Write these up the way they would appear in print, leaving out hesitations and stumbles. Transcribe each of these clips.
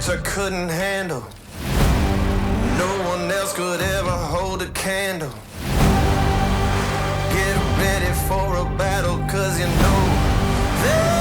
match I couldn't handle. No one else could ever hold a candle. Get ready for a battle, cause you know that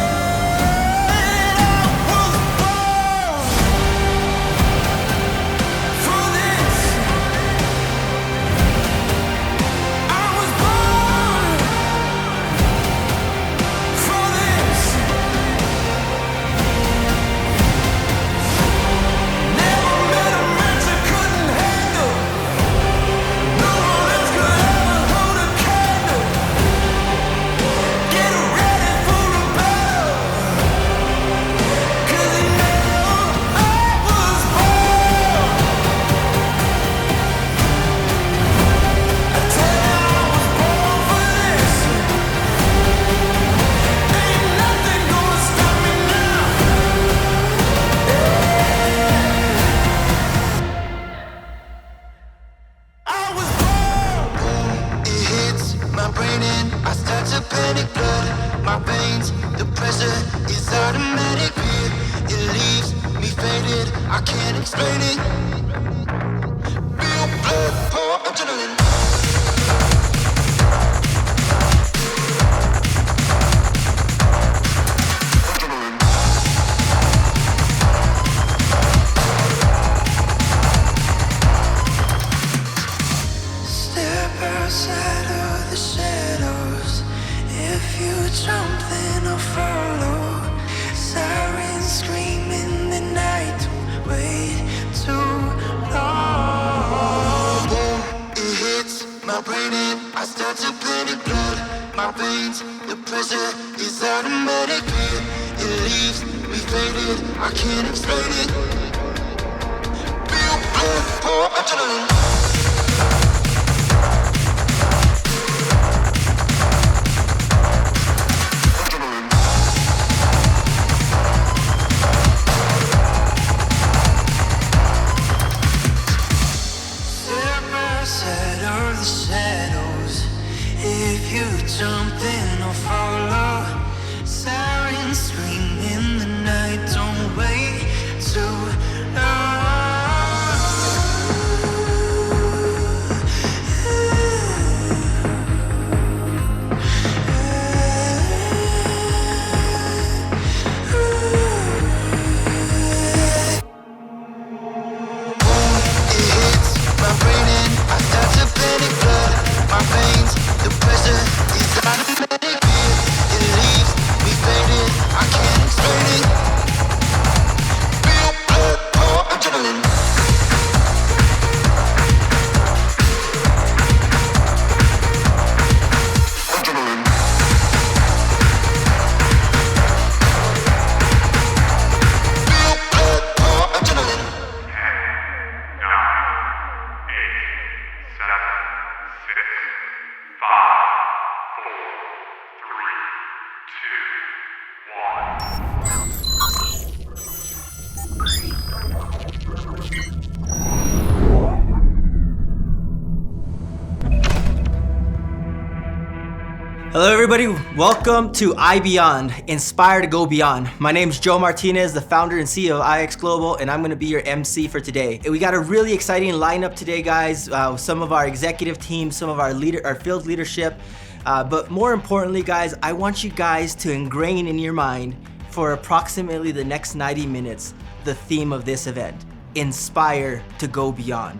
Hello everybody, welcome to iBeyond, Inspire to Go Beyond. My name is Joe Martinez, the founder and CEO of IX Global, and I'm gonna be your MC for today. We got a really exciting lineup today, guys. Some of our executive team, some of our field leadership, but more importantly, guys, I want you guys to ingrain in your mind for approximately the next 90 minutes, the theme of this event, Inspire to Go Beyond.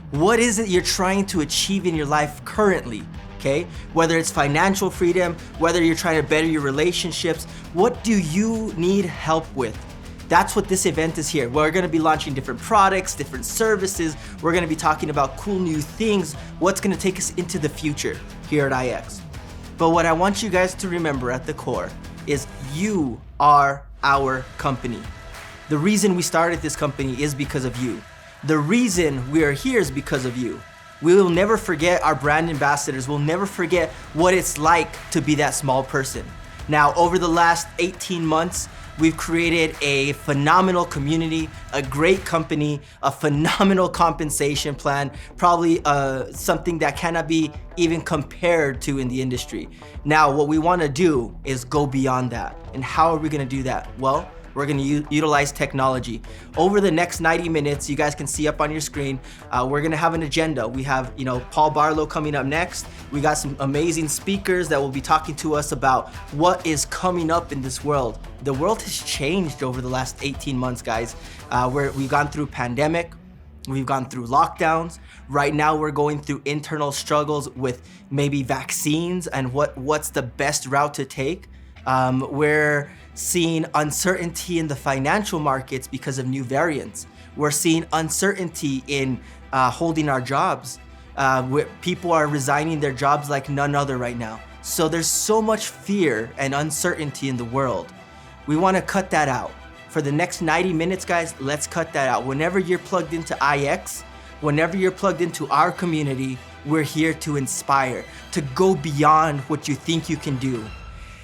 What is it you're trying to achieve in your life currently? Okay? Whether it's financial freedom, whether you're trying to better your relationships, what do you need help with? That's what this event is here. We're gonna be launching different products, different services. We're gonna be talking about cool new things, what's gonna take us into the future here at IX. But what I want you guys to remember at the core is you are our company. The reason we started this company is because of you. The reason we are here is because of you. We will never forget our brand ambassadors. We'll never forget what it's like to be that small person. Now, over the last 18 months, we've created a phenomenal community, a great company, a phenomenal compensation plan, probably something that cannot be even compared to in the industry. Now, what we wanna do is go beyond that. And how are we gonna do that? Well, we're gonna utilize technology. Over the next 90 minutes, you guys can see up on your screen, we're gonna have an agenda. We have, Paul Barlow coming up next. We got some amazing speakers that will be talking to us about what is coming up in this world. The world has changed over the last 18 months, guys. We've gone through pandemic, we've gone through lockdowns. Right now we're going through internal struggles with maybe vaccines and what's the best route to take. We're seeing uncertainty in the financial markets because of new variants. We're seeing uncertainty in holding our jobs. Where people are resigning their jobs like none other right now. So there's so much fear and uncertainty in the world. We want to cut that out. For the next 90 minutes, guys, let's cut that out. Whenever you're plugged into IX, whenever you're plugged into our community, we're here to inspire, to go beyond what you think you can do.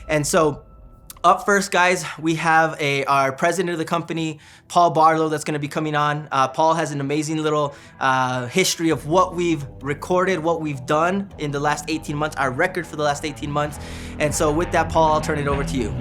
And so up first, guys, we have our president of the company, Paul Barlow, that's gonna be coming on. Paul has an amazing little history of what we've recorded, what we've done in the last 18 months, our record for the last 18 months. And so with that, Paul, I'll turn it over to you.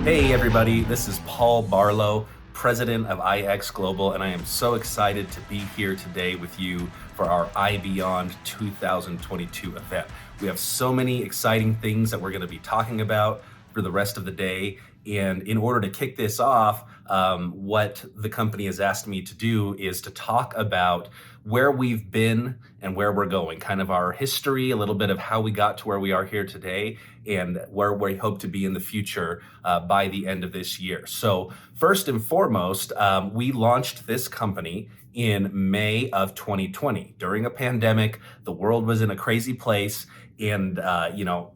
Hey everybody, this is Paul Barlow, president of iX Global, and I am so excited to be here today with you for our iBeyond 2022 event. We have so many exciting things that we're going to be talking about for the rest of the day. And in order to kick this off, what the company has asked me to do is to talk about where we've been and where we're going, kind of our history, a little bit of how we got to where we are here today, and where we hope to be in the future by the end of this year. So first and foremost, we launched this company in May of 2020. During a pandemic, the world was in a crazy place, and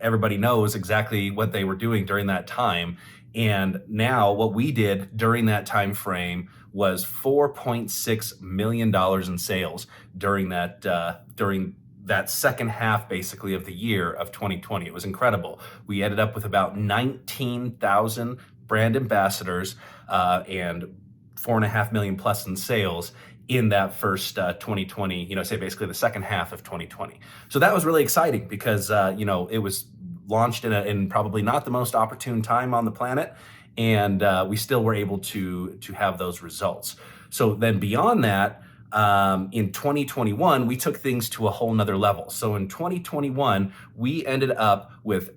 everybody knows exactly what they were doing during that time. And now what we did during that time frame was $4.6 million in sales during that second half, basically, of the year of 2020. It was incredible. We ended up with about 19,000 brand ambassadors and 4.5 million plus in sales in that first 2020, say basically the second half of 2020. So that was really exciting because, it was launched in probably not the most opportune time on the planet, and we still were able to have those results. So then beyond that, in 2021, we took things to a whole nother level. So in 2021, we ended up with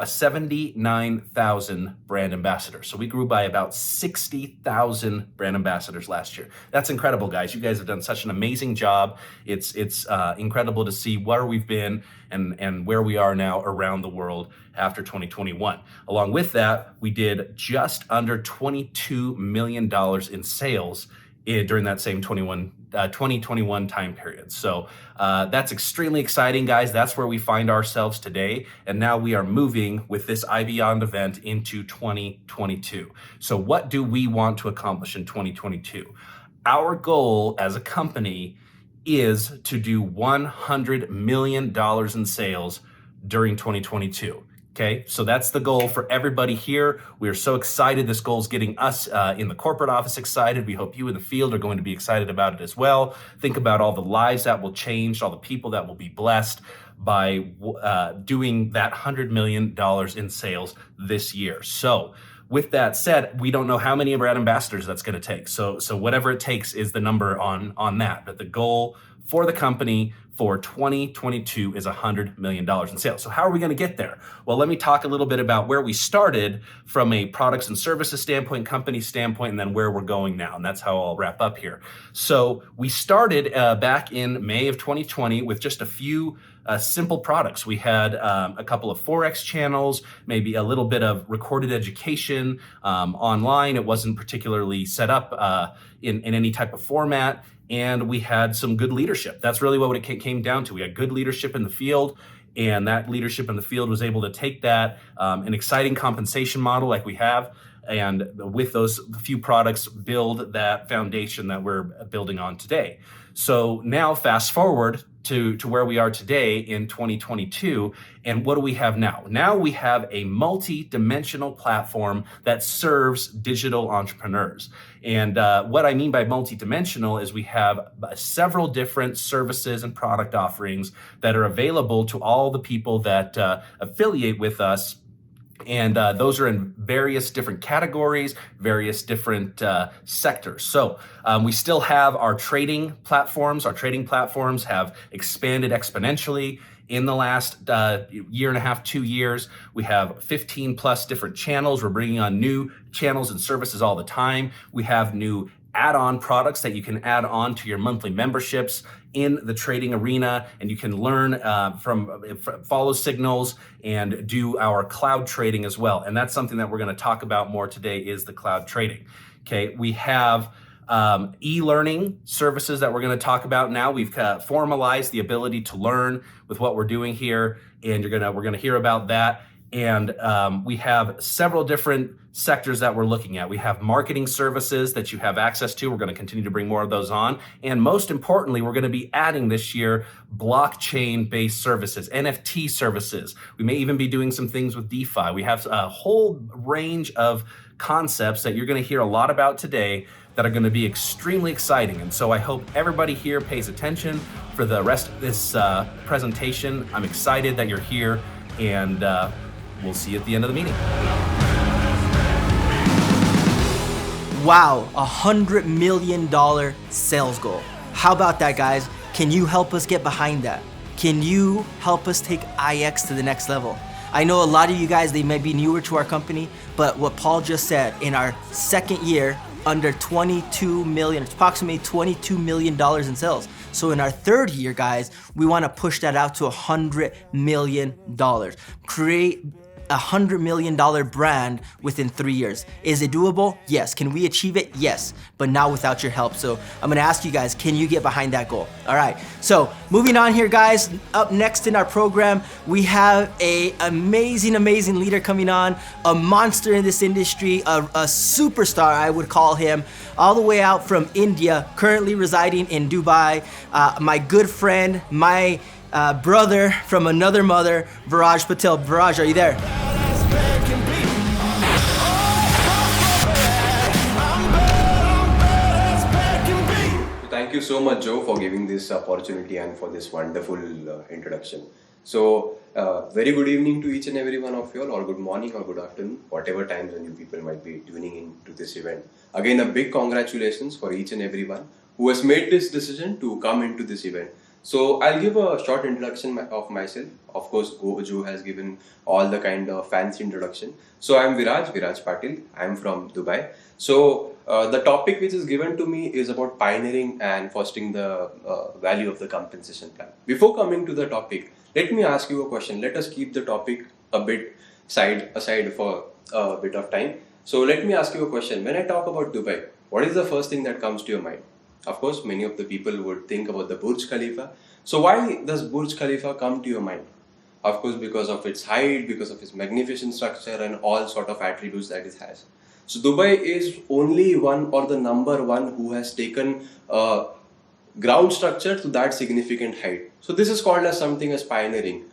79,000 brand ambassadors. So we grew by about 60,000 brand ambassadors last year. That's incredible, guys. You guys have done such an amazing job. It's incredible to see where we've been and where we are now around the world after 2021. Along with that, we did just under $22 million in sales during that same 2021 time period. So that's extremely exciting, guys. That's where we find ourselves today. And now we are moving with this iBeyond event into 2022. So what do we want to accomplish in 2022? Our goal as a company is to do $100 million in sales during 2022. Okay, so that's the goal for everybody here. We are so excited. This goal is getting us in the corporate office excited. We hope you in the field are going to be excited about it as well. Think about all the lives that will change, all the people that will be blessed by doing that $100 million in sales this year. So with that said, we don't know how many brand ambassadors that's going to take. So whatever it takes is the number on that. But the goal for the company for 2022 is $100 million in sales. So how are we going to get there? Well, let me talk a little bit about where we started from a products and services standpoint, company standpoint, and then where we're going now. And that's how I'll wrap up here. So we started back in May of 2020 with just a few simple products. We had a couple of Forex channels, maybe a little bit of recorded education online. It wasn't particularly set up in any type of format. And we had some good leadership. That's really what it came down to. We had good leadership in the field, and that leadership in the field was able to take that, an exciting compensation model like we have, and with those few products, build that foundation that we're building on today. So now fast forward to where we are today in 2022. And what do we have now? Now we have a multi-dimensional platform that serves digital entrepreneurs. And what I mean by multi-dimensional is we have several different services and product offerings that are available to all the people that affiliate with us. And those are in various different categories, various different sectors. So we still have our trading platforms. Our trading platforms have expanded exponentially in the last year and a half, 2 years. We have 15 plus different channels. We're bringing on new channels and services all the time. We have new add-on products that you can add on to your monthly memberships in the trading arena, and you can learn from follow signals and do our cloud trading as well. And that's something that we're going to talk about more today, is the cloud trading. Okay, we have e-learning services that we're going to talk about now. We've formalized the ability to learn with what we're doing here, and we're going to hear about that. And we have several different sectors that we're looking at. We have marketing services that you have access to. We're going to continue to bring more of those on. And most importantly, we're going to be adding this year blockchain-based services, NFT services. We may even be doing some things with DeFi. We have a whole range of concepts that you're going to hear a lot about today that are going to be extremely exciting. And so I hope everybody here pays attention for the rest of this presentation. I'm excited that you're here, and we'll see you at the end of the meeting. Wow, $100 million sales goal. How about that, guys? Can you help us get behind that? Can you help us take IX to the next level? I know a lot of you guys, they might be newer to our company, but what Paul just said, in our second year, under 22 million, approximately $22 million in sales. So in our third year, guys, we want to push that out to $100 million. Create $100 million brand within 3 years. Is it doable? Yes. Can we achieve it? Yes, but not without your help. So I'm gonna ask you guys, can you get behind that goal? All right, so moving on here, guys. Up next in our program, we have a amazing leader coming on, a monster in this industry, a superstar, I would call him, all the way out from India, currently residing in Dubai. My good friend, my brother from another mother, Viraj Patel. Viraj, are you there? Thank you so much, Joe, for giving this opportunity and for this wonderful introduction. So, very good evening to each and every one of you all, or good morning or good afternoon, whatever time when you people might be tuning in to this event. Again, a big congratulations for each and every one who has made this decision to come into this event. So I'll give a short introduction of myself. Of course, Joe has given all the kind of fancy introduction. So I'm Viraj Patil. I'm from Dubai. So the topic which is given to me is about pioneering and fostering the value of the compensation plan. Before coming to the topic, let me ask you a question. Let us keep the topic a bit aside for a bit of time. So let me ask you a question. When I talk about Dubai, what is the first thing that comes to your mind? Of course, many of the people would think about the Burj Khalifa. So why does Burj Khalifa come to your mind? Of course, because of its height, because of its magnificent structure and all sort of attributes that it has. So Dubai is only one or the number one who has taken ground structure to that significant height. So this is called as something as pioneering.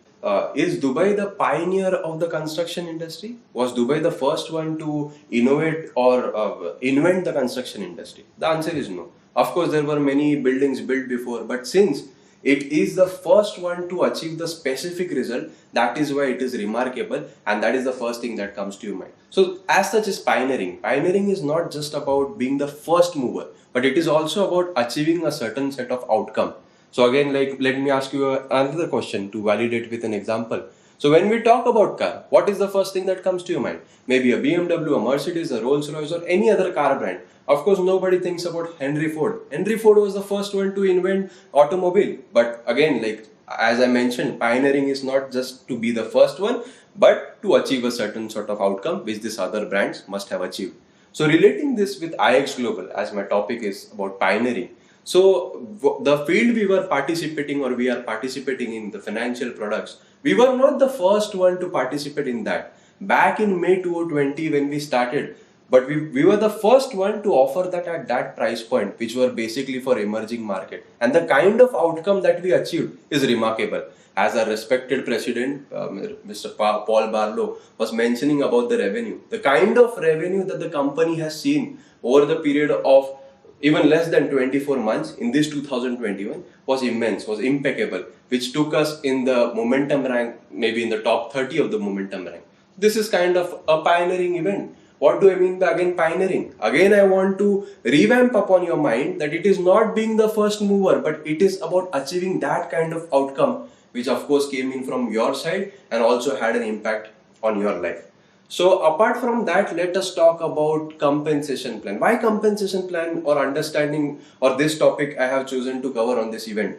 Is Dubai the pioneer of the construction industry? Was Dubai the first one to innovate or invent the construction industry? The answer is no. Of course, there were many buildings built before, but since it is the first one to achieve the specific result, that is why it is remarkable, and that is the first thing that comes to your mind. So as such is pioneering. Pioneering is not just about being the first mover, but it is also about achieving a certain set of outcome. So again, let me ask you another question to validate with an example. So when we talk about car, what is the first thing that comes to your mind? Maybe a BMW, a Mercedes, a Rolls Royce, or any other car brand. Of course, nobody thinks about Henry Ford. Henry Ford was the first one to invent automobile. But again, as I mentioned, pioneering is not just to be the first one, but to achieve a certain sort of outcome which these other brands must have achieved. So relating this with IX Global, as my topic is about pioneering. So the field we were participating or we are participating in, the financial products, we were not the first one to participate in that. Back in May 2020 when we started, But we were the first one to offer that at that price point, which were basically for emerging market. And the kind of outcome that we achieved is remarkable. As our respected president, Mr. Paul Barlow, was mentioning about the revenue, the kind of revenue that the company has seen over the period of even less than 24 months in this 2021 was immense, was impeccable, which took us in the momentum rank, maybe in the top 30 of the momentum rank. This is kind of a pioneering event. What do I mean by again pioneering? Again, I want to revamp upon your mind that it is not being the first mover, but it is about achieving that kind of outcome, which of course came in from your side and also had an impact on your life. So apart from that, let us talk about compensation plan. Why compensation plan or understanding or this topic I have chosen to cover on this event?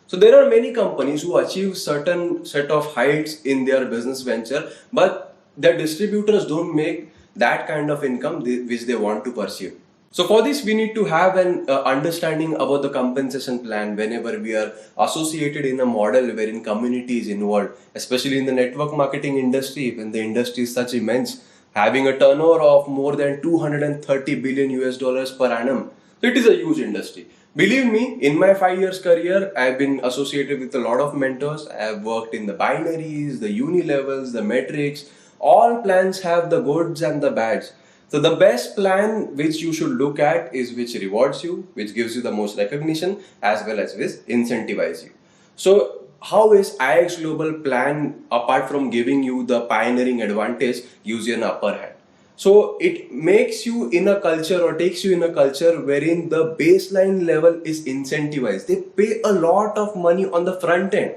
So there are many companies who achieve certain set of heights in their business venture, but their distributors don't make that kind of income which they want to pursue. So for this, we need to have an understanding about the compensation plan whenever we are associated in a model wherein community is involved, especially in the network marketing industry, when the industry is such immense, having a turnover of more than 230 billion US dollars per annum. So it is a huge industry. Believe me, in my 5 years career, I've been associated with a lot of mentors. I've worked in the binaries, the uni levels, the metrics. All plans have the goods and the bads. So the best plan which you should look at is which rewards you, which gives you the most recognition, as well as which incentivizes you. So how is IX Global plan, apart from giving you the pioneering advantage, gives you an upper hand? So it makes you in a culture or takes you in a culture wherein the baseline level is incentivized. They pay a lot of money on the front end.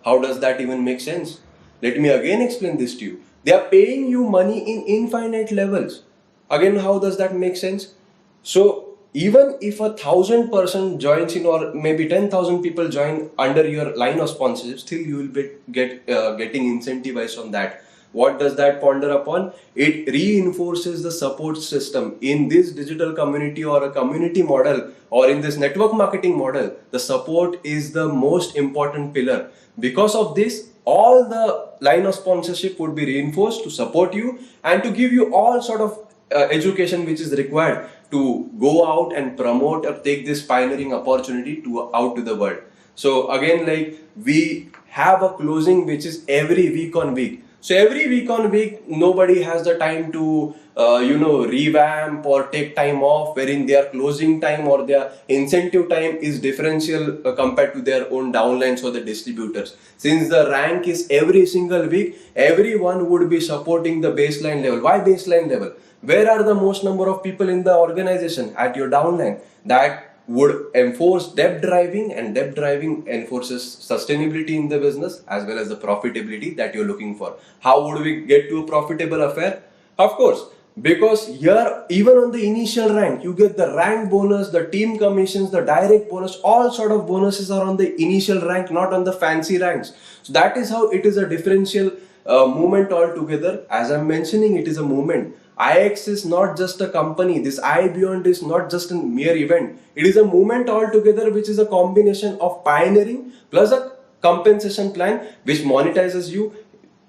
How does that even make sense? Let me again explain this to you. They are paying you money in infinite levels. Again, how does that make sense? So even if 1,000 person joins in, or maybe 10,000 people join under your line of sponsorship, still you will be getting incentivized on that. What does that ponder upon? It reinforces the support system in this digital community or a community model or in this network marketing model. The support is the most important pillar. Because of this, all the line of sponsorship would be reinforced to support you and to give you all sort of education which is required to go out and promote or take this pioneering opportunity out to the world. So again, like we have a closing which is every week on week. So every week on week, nobody has the time to revamp or take time off, wherein their closing time or their incentive time is differential compared to their own downlines or the distributors. Since the rank is every single week, everyone would be supporting the baseline level. Why baseline level? Where are the most number of people in the organization at your downline? That would enforce depth driving, and depth driving enforces sustainability in the business as well as the profitability that you're looking for. How would we get to a profitable affair? Of course, because here even on the initial rank, you get the rank bonus, the team commissions, the direct bonus, all sort of bonuses are on the initial rank, not on the fancy ranks. So that is how it is a differential movement altogether. As I'm mentioning, it is a movement. IX is not just a company. This iBeyond is not just a mere event. It is a movement altogether, which is a combination of pioneering plus a compensation plan which monetizes you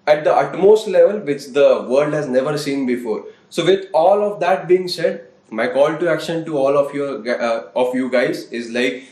at the utmost level which the world has never seen before. So with all of that being said, my call to action to all of you guys is like,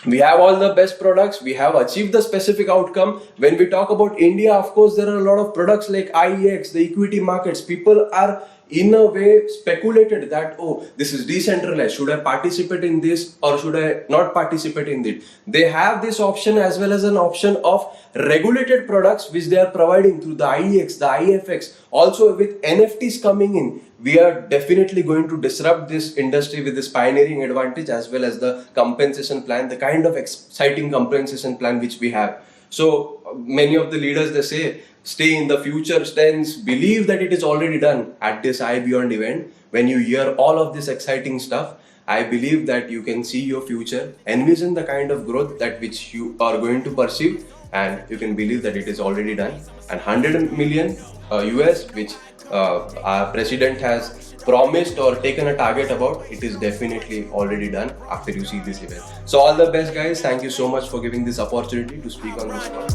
we have all the best products, we have achieved the specific outcome. When we talk about India, of course, there are a lot of products like IEX, the equity markets. People are in a way speculated that, oh, this is decentralized. Should I participate in this or should I not participate in it? They have this option as well as an option of regulated products which they are providing through the IEX, the IFX. Also with NFTs coming in, we are definitely going to disrupt this industry with this pioneering advantage as well as the compensation plan, the kind of exciting compensation plan which we have. So many of the leaders, they say, stay in the future tense, believe that it is already done at this iBeyond event. When you hear all of this exciting stuff, I believe that you can see your future, envision the kind of growth that which you are going to pursue, and you can believe that it is already done. And 100 million US, which our president has promised or taken a target about, it is definitely already done after you see this event. So all the best, guys. Thank you so much for giving this opportunity to speak on this call.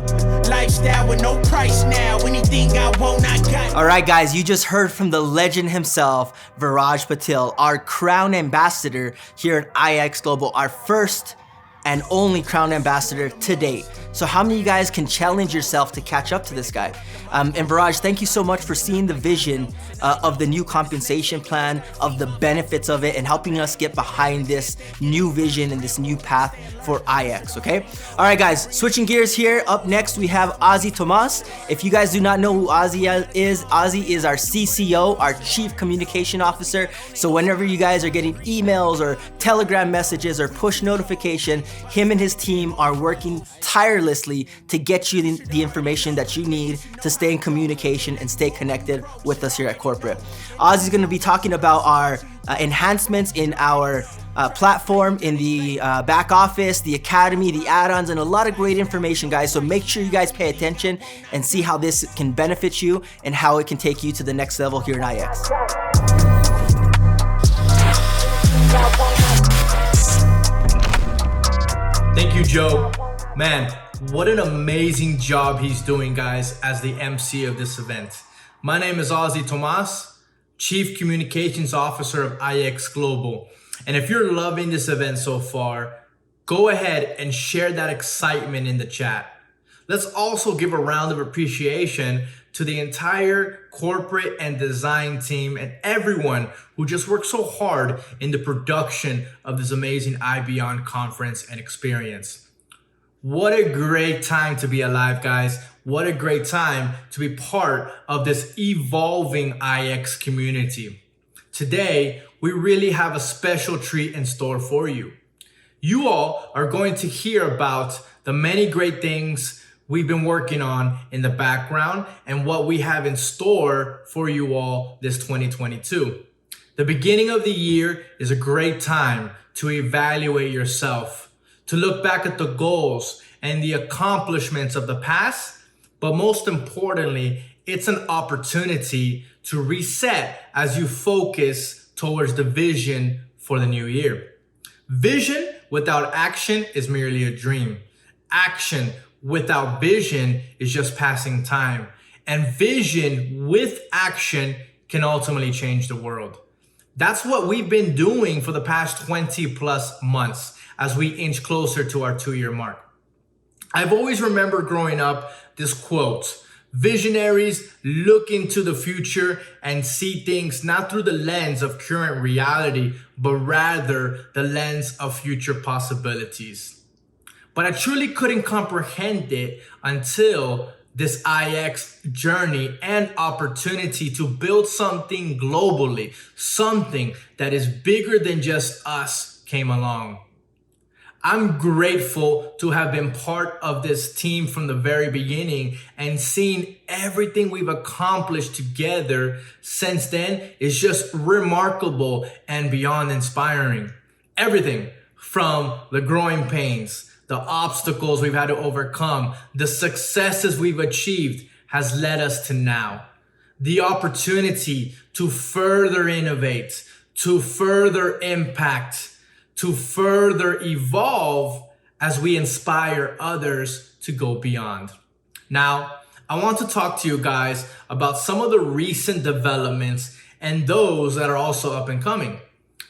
Lifestyle with no price now. Anything I want, I got. All right, guys, you just heard from the legend himself, Viraj Patil, our crown ambassador here at IX Global, our first and only crown ambassador to date. So how many of you guys can challenge yourself to catch up to this guy? And Viraj, thank you so much for seeing the vision of the new compensation plan, of the benefits of it, and helping us get behind this new vision and this new path for IX, okay? All right, guys, switching gears here. Up next, we have Ozzy Tomas. If you guys do not know who Ozzy is our CCO, our Chief Communication Officer. So whenever you guys are getting emails or Telegram messages or push notification, him and his team are working tirelessly to get you the information that you need to stay in communication and stay connected with us here at corporate. Ozzy's going to be talking about our enhancements in our platform, in the back office, the academy, the add-ons, and a lot of great information, guys. So make sure you guys pay attention and see how this can benefit you and how it can take you to the next level here at IX. Thank you, Joe. Man, what an amazing job he's doing, guys, as the MC of this event. My name is Ozzy Tomas, Chief Communications Officer of IX Global. And if you're loving this event so far, go ahead and share that excitement in the chat. Let's also give a round of appreciation to the entire corporate and design team and everyone who just worked so hard in the production of this amazing iBeyond conference and experience. What a great time to be alive, guys. What a great time to be part of this evolving IX community. Today, we really have a special treat in store for you. You all are going to hear about the many great things we've been working on in the background and what we have in store for you all this 2022. The beginning of the year is a great time to evaluate yourself, to look back at the goals and the accomplishments of the past, but most importantly, it's an opportunity to reset as you focus towards the vision for the new year. Vision without action is merely a dream. Action without vision is just passing time. And vision with action can ultimately change the world. That's what we've been doing for the past 20 plus months as we inch closer to our 2-year mark. I've always remembered growing up this quote: visionaries look into the future and see things not through the lens of current reality, but rather the lens of future possibilities. But I truly couldn't comprehend it until this IX journey and opportunity to build something globally, something that is bigger than just us, came along. I'm grateful to have been part of this team from the very beginning, and seeing everything we've accomplished together since then is just remarkable and beyond inspiring. Everything from the growing pains, the obstacles we've had to overcome, the successes we've achieved has led us to now. The opportunity to further innovate, to further impact, to further evolve as we inspire others to go beyond. Now, I want to talk to you guys about some of the recent developments and those that are also up and coming.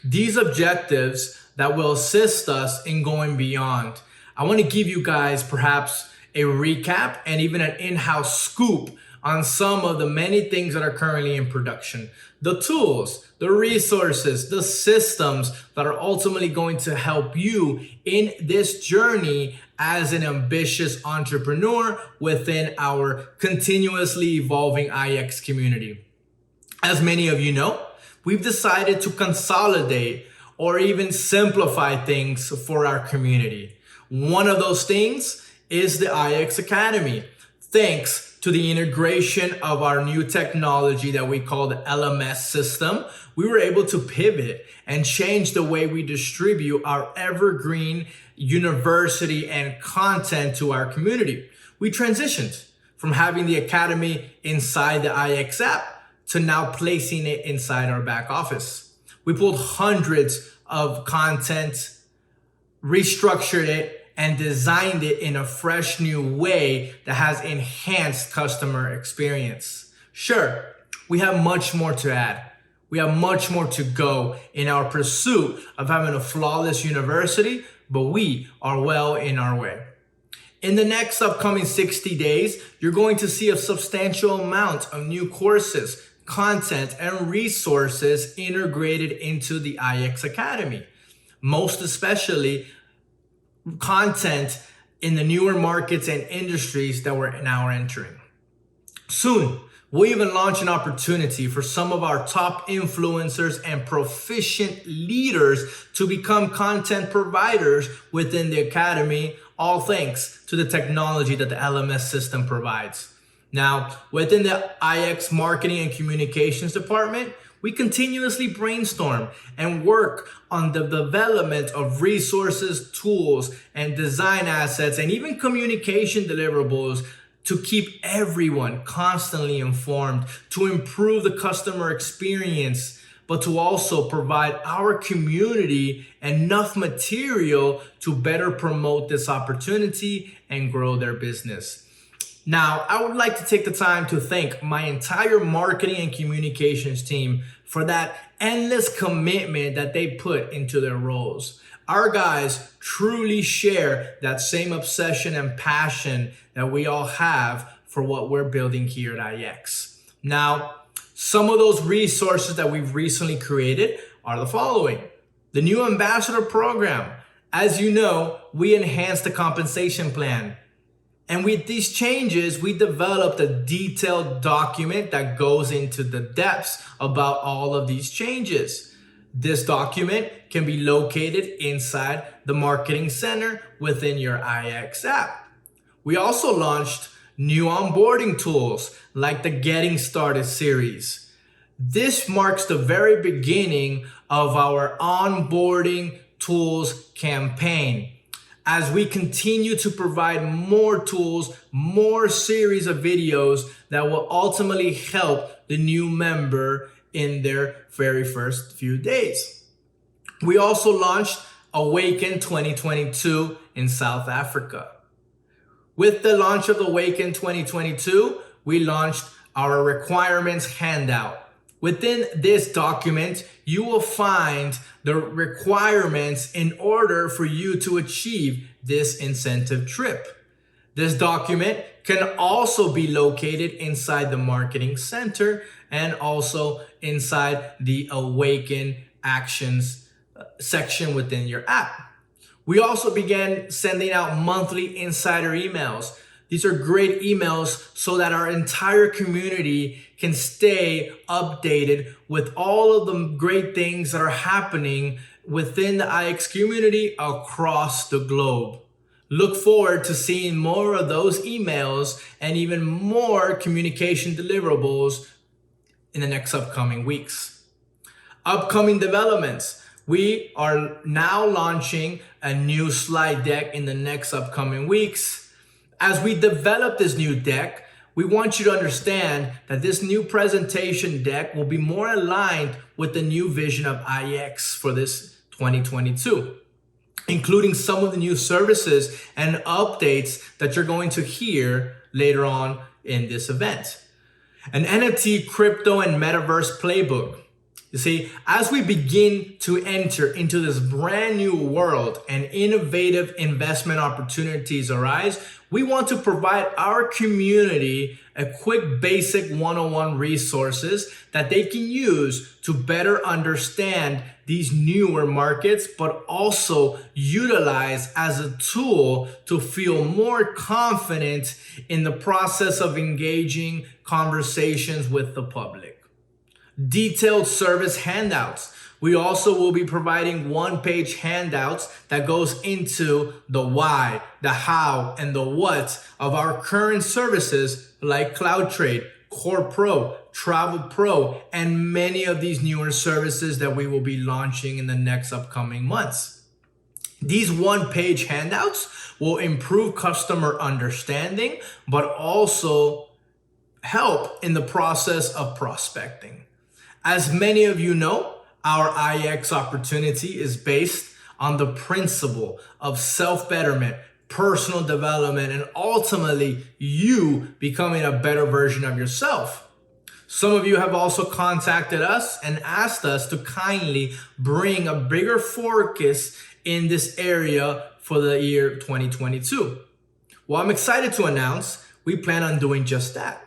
These objectives that will assist us in going beyond. I want to give you guys perhaps a recap and even an in-house scoop on some of the many things that are currently in production. The tools, the resources, the systems that are ultimately going to help you in this journey as an ambitious entrepreneur within our continuously evolving IX community. As many of you know, we've decided to consolidate or even simplify things for our community. One of those things is the IX Academy. Thanks to the integration of our new technology that we call the LMS system, we were able to pivot and change the way we distribute our evergreen university and content to our community. We transitioned from having the Academy inside the IX app to now placing it inside our back office. We pulled hundreds of content, restructured it, and designed it in a fresh new way that has enhanced customer experience. Sure, we have much more to add. We have much more to go in our pursuit of having a flawless university, but we are well in our way. In the next upcoming 60 days, you're going to see a substantial amount of new courses, content, and resources integrated into the IX Academy. Most especially, content in the newer markets and industries that we're now entering. Soon, we'll even launch an opportunity for some of our top influencers and proficient leaders to become content providers within the Academy, all thanks to the technology that the LMS system provides. Now, within the IX Marketing and Communications Department, we continuously brainstorm and work on the development of resources, tools, and design assets, and even communication deliverables to keep everyone constantly informed, to improve the customer experience, but to also provide our community enough material to better promote this opportunity and grow their business. Now, I would like to take the time to thank my entire marketing and communications team for that endless commitment that they put into their roles. Our guys truly share that same obsession and passion that we all have for what we're building here at IX. Now, some of those resources that we've recently created are the following. The new ambassador program. As you know, we enhanced the compensation plan. And with these changes, we developed a detailed document that goes into the depths about all of these changes. This document can be located inside the Marketing Center within your IX app. We also launched new onboarding tools like the Getting Started series. This marks the very beginning of our onboarding tools campaign. As we continue to provide more tools, more series of videos that will ultimately help the new member in their very first few days. We also launched Awaken 2022 in South Africa. With the launch of Awaken 2022, we launched our requirements handout. Within this document, you will find the requirements in order for you to achieve this incentive trip. This document can also be located inside the Marketing Center and also inside the Awaken Actions section within your app. We also began sending out monthly insider emails. These are great emails so that our entire community can stay updated with all of the great things that are happening within the IX community across the globe. Look forward to seeing more of those emails and even more communication deliverables in the next upcoming weeks. Upcoming developments. We are now launching a new slide deck in the next upcoming weeks. As we develop this new deck, we want you to understand that this new presentation deck will be more aligned with the new vision of IX for this 2022, including some of the new services and updates that you're going to hear later on in this event. An NFT, crypto, and metaverse playbook. You see, as we begin to enter into this brand new world and innovative investment opportunities arise, we want to provide our community a quick basic 101 resources that they can use to better understand these newer markets, but also utilize as a tool to feel more confident in the process of engaging conversations with the public. Detailed service handouts. We also will be providing one-page handouts that goes into the why, the how, and the what of our current services like Cloud Trade, Core Pro, Travel Pro, and many of these newer services that we will be launching in the next upcoming months. These one-page handouts will improve customer understanding, but also help in the process of prospecting. As many of you know, our IX opportunity is based on the principle of self-betterment, personal development, and ultimately you becoming a better version of yourself. Some of you have also contacted us and asked us to kindly bring a bigger focus in this area for the year 2022. Well, I'm excited to announce we plan on doing just that.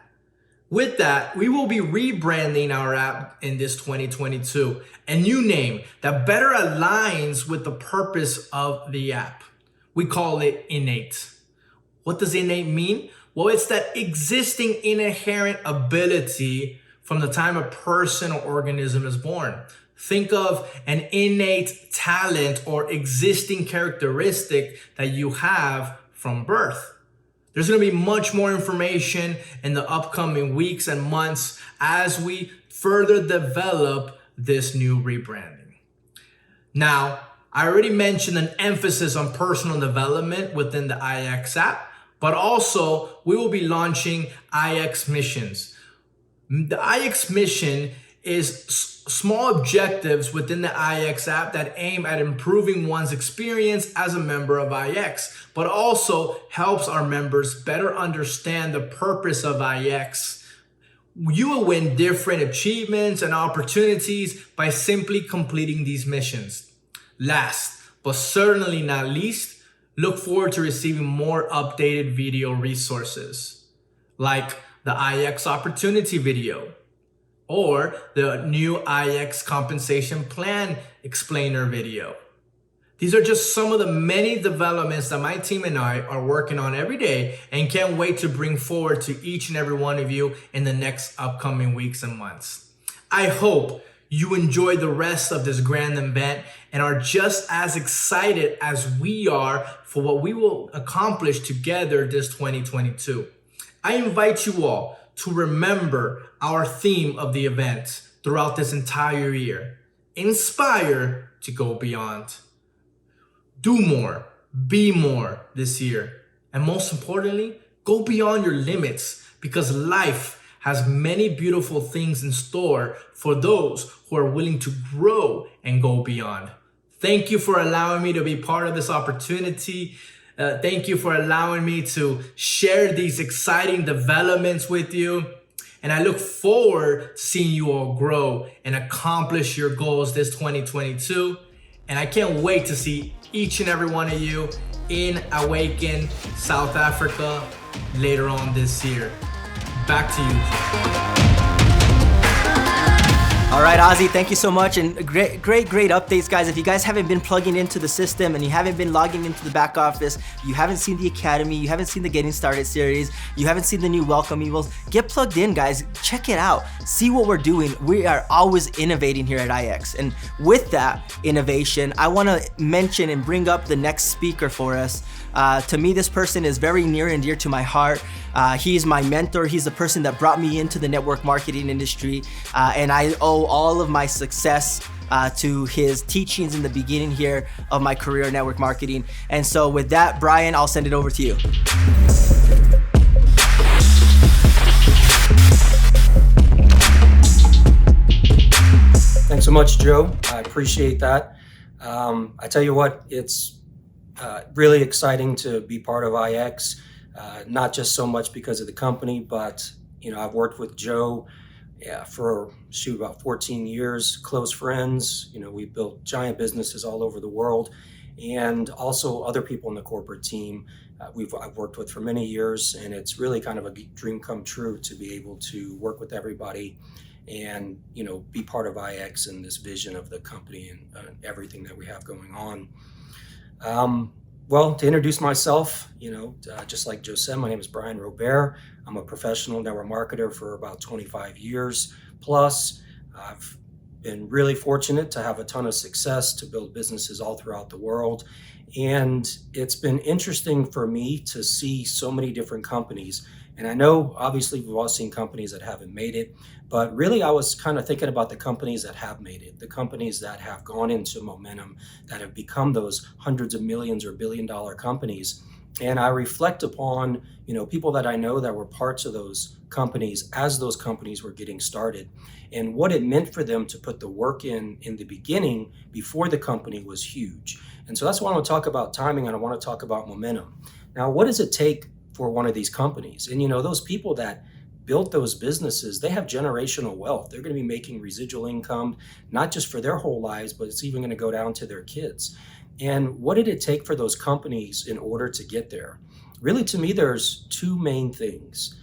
With that, we will be rebranding our app in this 2022, a new name that better aligns with the purpose of the app. We call it Innate. What does innate mean? Well, it's that existing inherent ability from the time a person or organism is born. Think of an innate talent or existing characteristic that you have from birth. There's going to be much more information in the upcoming weeks and months as we further develop this new rebranding. Now, I already mentioned an emphasis on personal development within the IX app, but also we will be launching IX missions. The IX mission is small objectives within the IX app that aim at improving one's experience as a member of IX, but also helps our members better understand the purpose of IX. You will win different achievements and opportunities by simply completing these missions. Last, but certainly not least, look forward to receiving more updated video resources like the IX opportunity video or the new IX compensation plan explainer video. These are just some of the many developments that my team and I are working on every day and can't wait to bring forward to each and every one of you in the next upcoming weeks and months. I hope you enjoy the rest of this grand event and are just as excited as we are for what we will accomplish together this 2022. I invite you all to remember our theme of the event throughout this entire year. Inspire to go beyond. Do more, be more this year. And most importantly, go beyond your limits because life has many beautiful things in store for those who are willing to grow and go beyond. Thank you for allowing me to be part of this opportunity. Thank you for allowing me to share these exciting developments with you. And I look forward to seeing you all grow and accomplish your goals this 2022. And I can't wait to see each and every one of you in Awaken, South Africa later on this year. Back to you. All right, Ozzy, thank you so much. And great updates, guys. If you guys haven't been plugging into the system and you haven't been logging into the back office, you haven't seen the Academy, you haven't seen the Getting Started series, you haven't seen the new welcome emails, get plugged in, guys. Check it out. See what we're doing. We are always innovating here at IX. And with that innovation, I want to mention and bring up the next speaker for us. To me, this person is very near and dear to my heart. He's my mentor. He's the person that brought me into the network marketing industry. And I owe all of my success to his teachings in the beginning here of my career in network marketing. And so with that, Brian, I'll send it over to you. Thanks so much, Joe. I appreciate that. I tell you what, it's really exciting to be part of IX, not just so much because of the company, but I've worked with Joe for about 14 years, close friends. We've built giant businesses all over the world, and also other people in the corporate team I've worked with for many years, and it's really kind of a dream come true to be able to work with everybody and be part of IX and this vision of the company and everything that we have going on. Well, to introduce myself, just like Joe said, my name is Brian Robert. I'm a professional network marketer for about 25 years plus. I've been really fortunate to have a ton of success to build businesses all throughout the world. And it's been interesting for me to see so many different companies. And I know, obviously, we've all seen companies that haven't made it, but really I was kind of thinking about the companies that have made it, the companies that have gone into momentum, that have become those hundreds of millions or billion-dollar companies. And I reflect upon, people that I know that were parts of those companies as those companies were getting started, and what it meant for them to put the work in the beginning before the company was huge. And so that's why I want to talk about timing, and I want to talk about momentum. Now, what does it take for one of these companies? And those people that built those businesses, they have generational wealth. They're going to be making residual income, not just for their whole lives, but it's even going to go down to their kids. And what did it take for those companies in order to get there? Really, to me, there's two main things.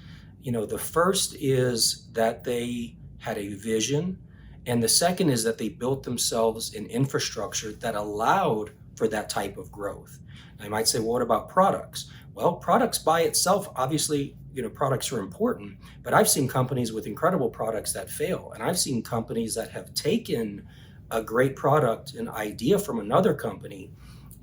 The first is that they had a vision, and the second is that they built themselves an infrastructure that allowed for that type of growth. I might say, well, what about products? Well, products by itself, obviously, products are important, but I've seen companies with incredible products that fail. And I've seen companies that have taken a great product, an idea from another company,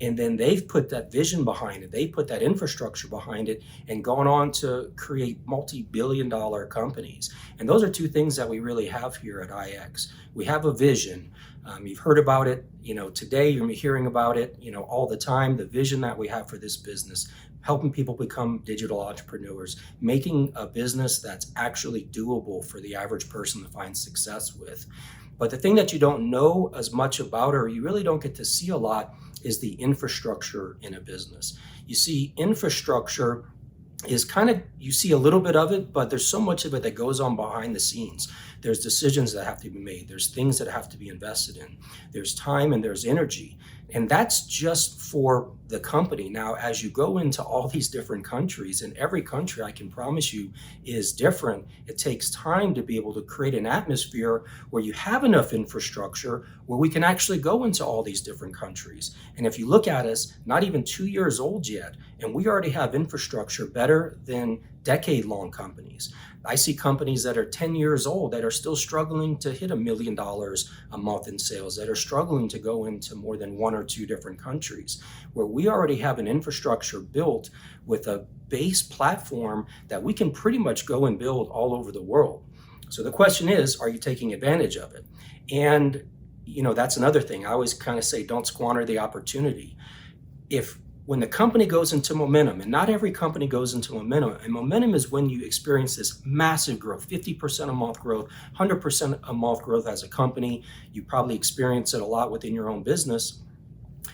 and then they've put that vision behind it. They put that infrastructure behind it and gone on to create multi-billion-dollar companies. And those are two things that we really have here at IX. We have a vision. You've heard about it, today you're hearing about it, all the time, the vision that we have for this business, helping people become digital entrepreneurs, making a business that's actually doable for the average person to find success with. But the thing that you don't know as much about, or you really don't get to see a lot, is the infrastructure in a business. You see, infrastructure is you see a little bit of it, but there's so much of it that goes on behind the scenes. There's decisions that have to be made. There's things that have to be invested in. There's time and there's energy. And that's just for the company. Now, as you go into all these different countries, and every country, I can promise you, is different, it takes time to be able to create an atmosphere where you have enough infrastructure where we can actually go into all these different countries. And if you look at us, not even 2 years old yet, and we already have infrastructure better than decade-long companies. I see companies that are 10 years old that are still struggling to hit $1 million a month in sales, that are struggling to go into more than 1 or 2 different countries, where we already have an infrastructure built with a base platform that we can pretty much go and build all over the world. So the question is, are you taking advantage of it? And, that's another thing. I always kind of say, don't squander the opportunity. When the company goes into momentum, and not every company goes into momentum, and momentum is when you experience this massive growth, 50% a month growth, 100% a month growth as a company. You probably experience it a lot within your own business.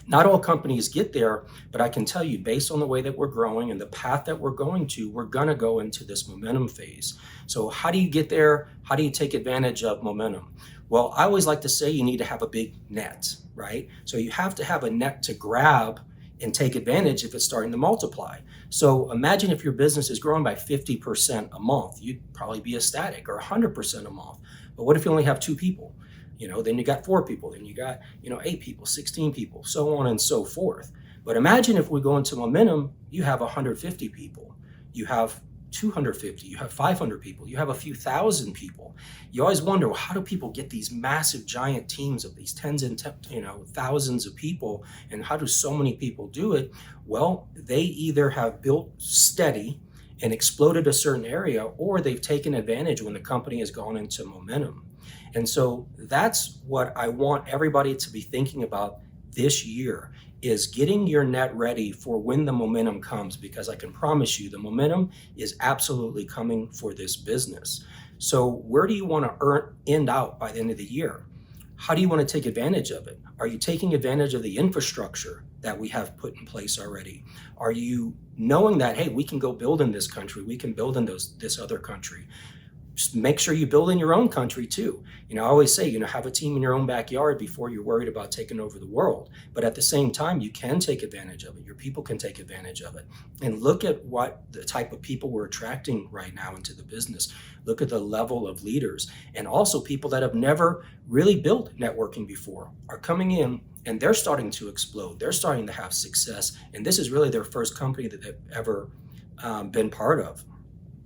Not all companies get there, but I can tell you, based on the way that we're growing and the path that we're going to, we're gonna go into this momentum phase. So how do you get there? How do you take advantage of momentum? Well, I always like to say you need to have a big net, right? So you have to have a net to grab and take advantage if it's starting to multiply. So imagine if your business is growing by 50% a month, you'd probably be ecstatic, or 100% a month. But what if you only have 2 people? Then you got 4 people, then you got, 8 people, 16 people, so on and so forth. But imagine if we go into momentum, you have 150 people, you have 250, you have 500 people, you have a few thousand people. You always wonder, well, how do people get these massive giant teams of these tens and thousands of people, and how do so many people do it? Well, they either have built steady and exploded a certain area, or they've taken advantage when the company has gone into momentum. And so that's what I want everybody to be thinking about this year, is getting your net ready for when the momentum comes, because I can promise you the momentum is absolutely coming for this business. So where do you want to end out by the end of the year? How do you want to take advantage of it? Are you taking advantage of the infrastructure that we have put in place already? Are you knowing that, hey, we can go build in this country, we can build in this other country? Just make sure you build in your own country too. I always say, have a team in your own backyard before you're worried about taking over the world. But at the same time, you can take advantage of it. Your people can take advantage of it. And look at what the type of people we're attracting right now into the business. Look at the level of leaders, and also people that have never really built networking before are coming in, and they're starting to explode. They're starting to have success. And this is really their first company that they've ever been part of.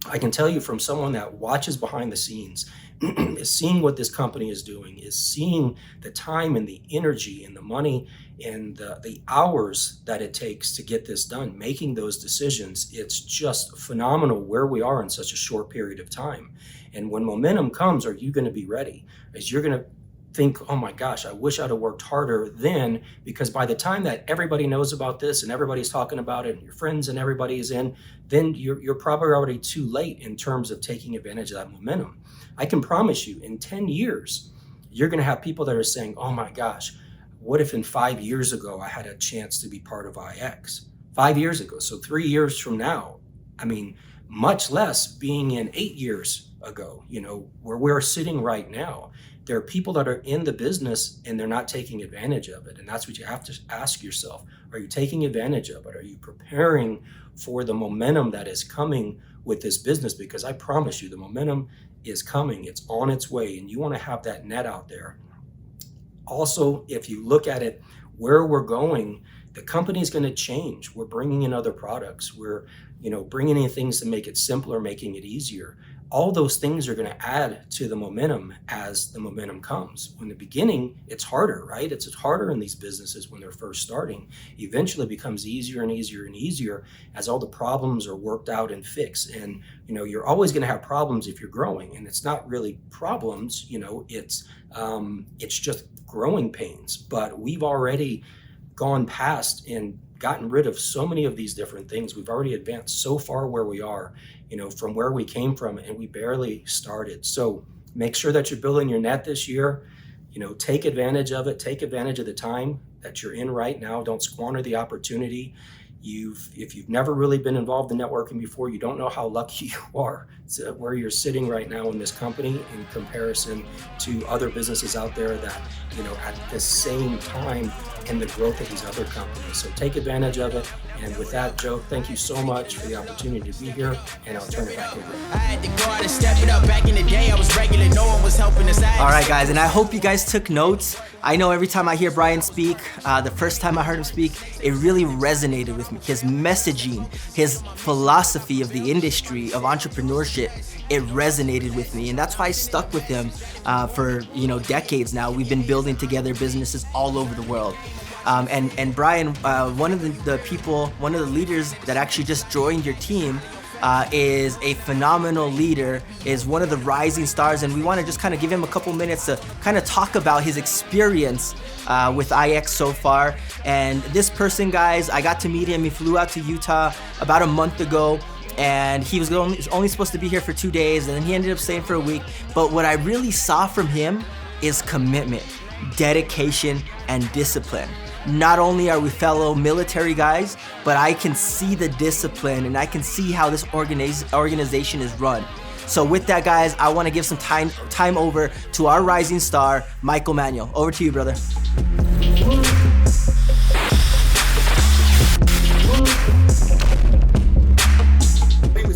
I can tell you from someone that watches behind the scenes, is seeing what this company is doing, is seeing the time and the energy and the money and the hours that it takes to get this done, making those decisions. It's just phenomenal where we are in such a short period of time. And when momentum comes, are you going to be ready? Is you're going to think, oh my gosh, I wish I'd have worked harder then, because by the time that everybody knows about this and everybody's talking about it and your friends and everybody is in, then you're probably already too late in terms of taking advantage of that momentum. I can promise you in 10 years, you're going to have people that are saying, oh my gosh, what if in 5 years ago I had a chance to be part of IX? 5 years ago. So 3 years from now, I mean, much less being in 8 years ago, where we're sitting right now. There are people that are in the business and they're not taking advantage of it. And that's what you have to ask yourself. Are you taking advantage of it? Are you preparing for the momentum that is coming with this business? Because I promise you, the momentum is coming. It's on its way. And you want to have that net out there. Also, if you look at it, where we're going, the company is going to change. We're bringing in other products. We're, bringing in things to make it simpler, making it easier. All those things are going to add to the momentum as the momentum comes. In the beginning, it's harder, right? It's harder in these businesses when they're first starting. Eventually it becomes easier and easier and easier as all the problems are worked out and fixed. And, you're always going to have problems if you're growing. And it's not really problems, it's just growing pains. But we've already gone past and gotten rid of so many of these different things. We've already advanced so far where we are, from where we came from, and we barely started. So make sure that you're building your net this year. Take advantage of it. Take advantage of the time that you're in right now. Don't squander the opportunity. If you've never really been involved in networking before, you don't know how lucky you are where you're sitting right now in this company in comparison to other businesses out there that, at the same time in the growth of these other companies. So take advantage of it. And with that, Joe, thank you so much for the opportunity to be here, and I'll turn it back over. I had to go out and step it up. Back in the day, I was regular, no one was helping us out. All right, guys, and I hope you guys took notes. I know every time I hear Brian speak, the first time I heard him speak, it really resonated with me. His messaging, his philosophy of the industry, of entrepreneurship, it resonated with me. And that's why I stuck with him for decades now. We've been building together businesses all over the world. And Brian, one of the leaders that actually just joined your team is a phenomenal leader, is one of the rising stars, and we want to just kind of give him a couple minutes to kind of talk about his experience with IX so far. And this person, guys, I got to meet him. He flew out to Utah about a month ago, and he was only supposed to be here for 2 days, and then he ended up staying for a week. But what I really saw from him is commitment, dedication, and discipline. Not only are we fellow military guys, but I can see the discipline and I can see how this organization is run. So with that, guys, I want to give some time over to our rising star, Michael Manuel. Over to you, brother.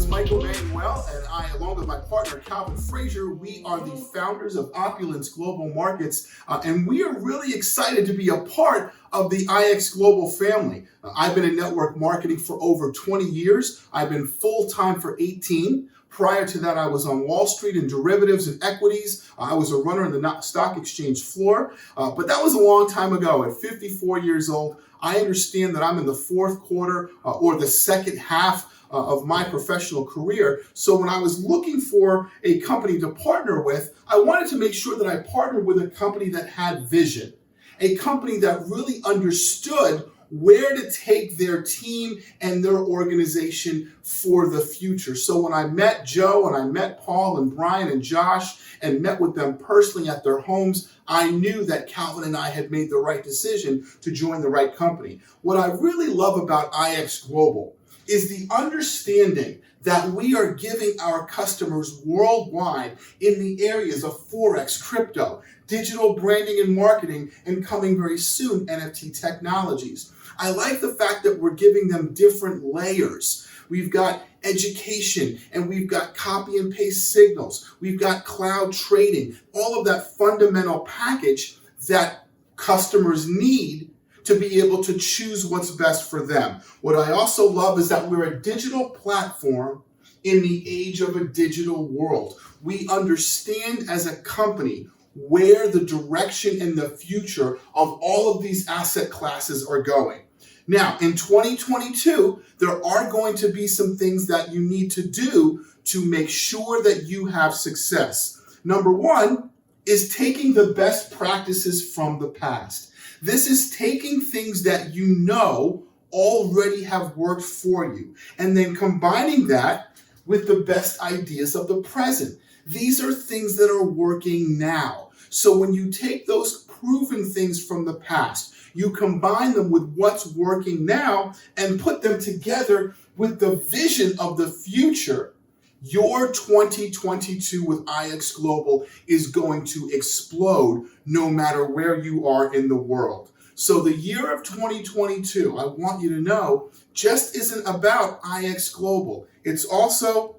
Michael Manuel, and I, along with my partner Calvin Frazier, we are the founders of Opulence Global Markets, and we are really excited to be a part of the IX Global family. I've been in network marketing for over 20 years. I've been full-time for 18. Prior to that, I was on Wall Street in derivatives and equities. I was a runner in the stock exchange floor, but that was a long time ago. At 54 years old, I understand that I'm in the fourth quarter or the second half of my professional career. So when I was looking for a company to partner with, I wanted to make sure that I partnered with a company that had vision, a company that really understood where to take their team and their organization for the future. So when I met Joe and I met Paul and Brian and Josh and met with them personally at their homes, I knew that Calvin and I had made the right decision to join the right company. What I really love about IX Global is the understanding that we are giving our customers worldwide in the areas of Forex, crypto, digital branding and marketing, and coming very soon, NFT technologies. I like the fact that we're giving them different layers. We've got education, and we've got copy and paste signals. We've got cloud trading, all of that fundamental package that customers need to be able to choose what's best for them. What I also love is that we're a digital platform in the age of a digital world. We understand as a company where the direction and the future of all of these asset classes are going. Now, in 2022, there are going to be some things that you need to do to make sure that you have success. Number one is taking the best practices from the past. This is taking things that you know already have worked for you and then combining that with the best ideas of the present. These are things that are working now. So when you take those proven things from the past, you combine them with what's working now and put them together with the vision of the future, your 2022 with IX Global is going to explode no matter where you are in the world. So the year of 2022, I want you to know, just isn't about IX Global. It's also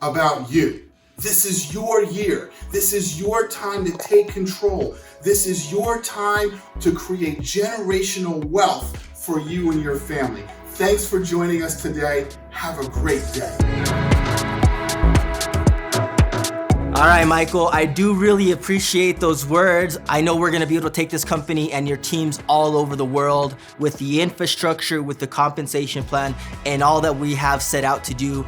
about you. This is your year. This is your time to take control. This is your time to create generational wealth for you and your family. Thanks for joining us today. Have a great day. All right, Michael, I do really appreciate those words. I know we're gonna be able to take this company and your teams all over the world with the infrastructure, with the compensation plan, and all that we have set out to do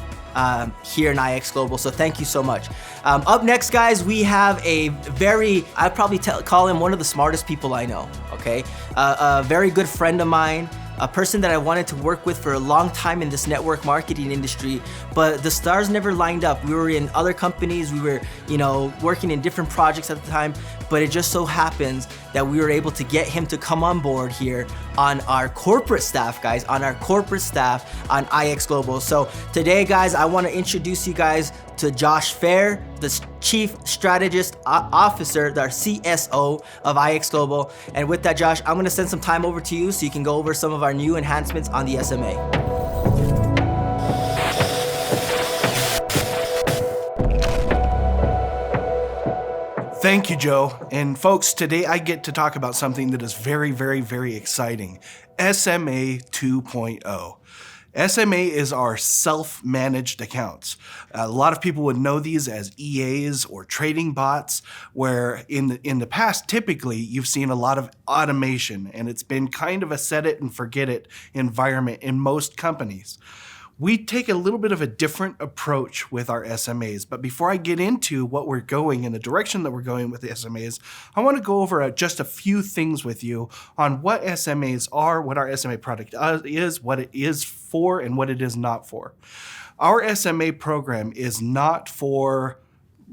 here in IX Global. So thank you so much. Up next, guys, we have a very, I'd probably call him one of the smartest people I know, okay? A very good friend of mine, a person that I wanted to work with for a long time in this network marketing industry, but the stars never lined up. We were in other companies, we were, working in different projects at the time, but it just so happens that we were able to get him to come on board here on our corporate staff, guys, on IX Global. So today, guys, I want to introduce you guys to Josh Fair, the Chief Strategist Officer, the CSO of IX Global. And with that, Josh, I'm going to send some time over to you so you can go over some of our new enhancements on the SMA. Thank you, Joe. And folks, today I get to talk about something that is very, very, very exciting. SMA 2.0. SMA is our self-managed accounts. A lot of people would know these as EAs or trading bots, where in the past, typically, you've seen a lot of automation, and it's been kind of a set it and forget it environment in most companies. We take a little bit of a different approach with our SMAs, but before I get into what we're going in the direction that we're going with the SMAs, I want to go over just a few things with you on what SMAs are, what our SMA product is, what it is for, and what it is not for. Our SMA program is not for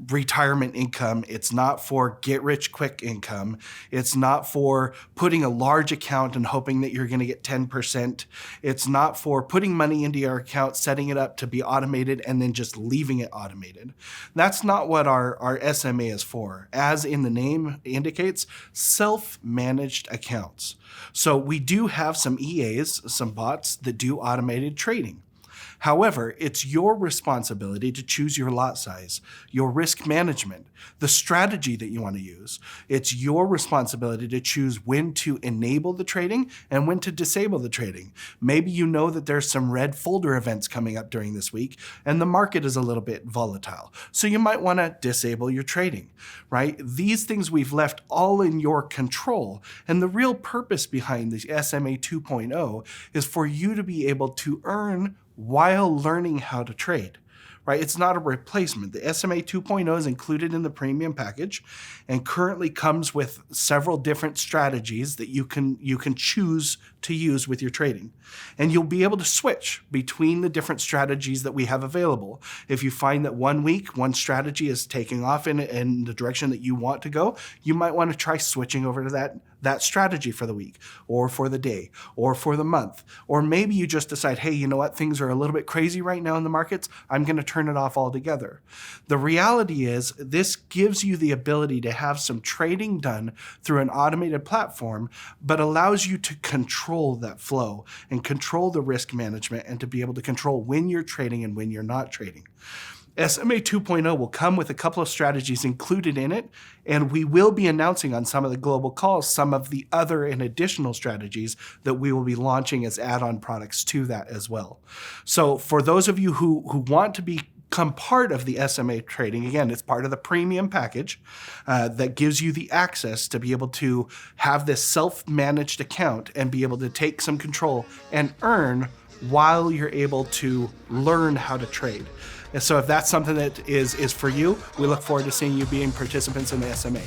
retirement income. It's not for get rich quick income. It's not for putting a large account and hoping that you're going to get 10%. It's not for putting money into your account, setting it up to be automated, and then just leaving it automated. That's not what our SMA is for. As in the name indicates, self-managed accounts. So we do have some EAs, some bots that do automated trading. However, it's your responsibility to choose your lot size, your risk management, the strategy that you want to use. It's your responsibility to choose when to enable the trading and when to disable the trading. Maybe you know that there's some red folder events coming up during this week and the market is a little bit volatile. So you might want to disable your trading, right? These things we've left all in your control. And the real purpose behind the SMA 2.0 is for you to be able to earn while learning how to trade, right? It's not a replacement. The SMA 2.0 is included in the premium package and currently comes with several different strategies that you can choose to use with your trading. And you'll be able to switch between the different strategies that we have available. If you find that one week, one strategy is taking off in the direction that you want to go, you might want to try switching over to that strategy for the week or for the day or for the month. Or maybe you just decide, hey, you know what? Things are a little bit crazy right now in the markets. I'm going to turn it off altogether. The reality is this gives you the ability to have some trading done through an automated platform, but allows you to control that flow and control the risk management and to be able to control when you're trading and when you're not trading. SMA 2.0 will come with a couple of strategies included in it, and we will be announcing on some of the global calls some of the other and additional strategies that we will be launching as add-on products to that as well. So for those of you who want to become part of the SMA trading, again, it's part of the premium package that gives you the access to be able to have this self-managed account and be able to take some control and earn while you're able to learn how to trade. And so if that's something that is for you, we look forward to seeing you being participants in the SMA.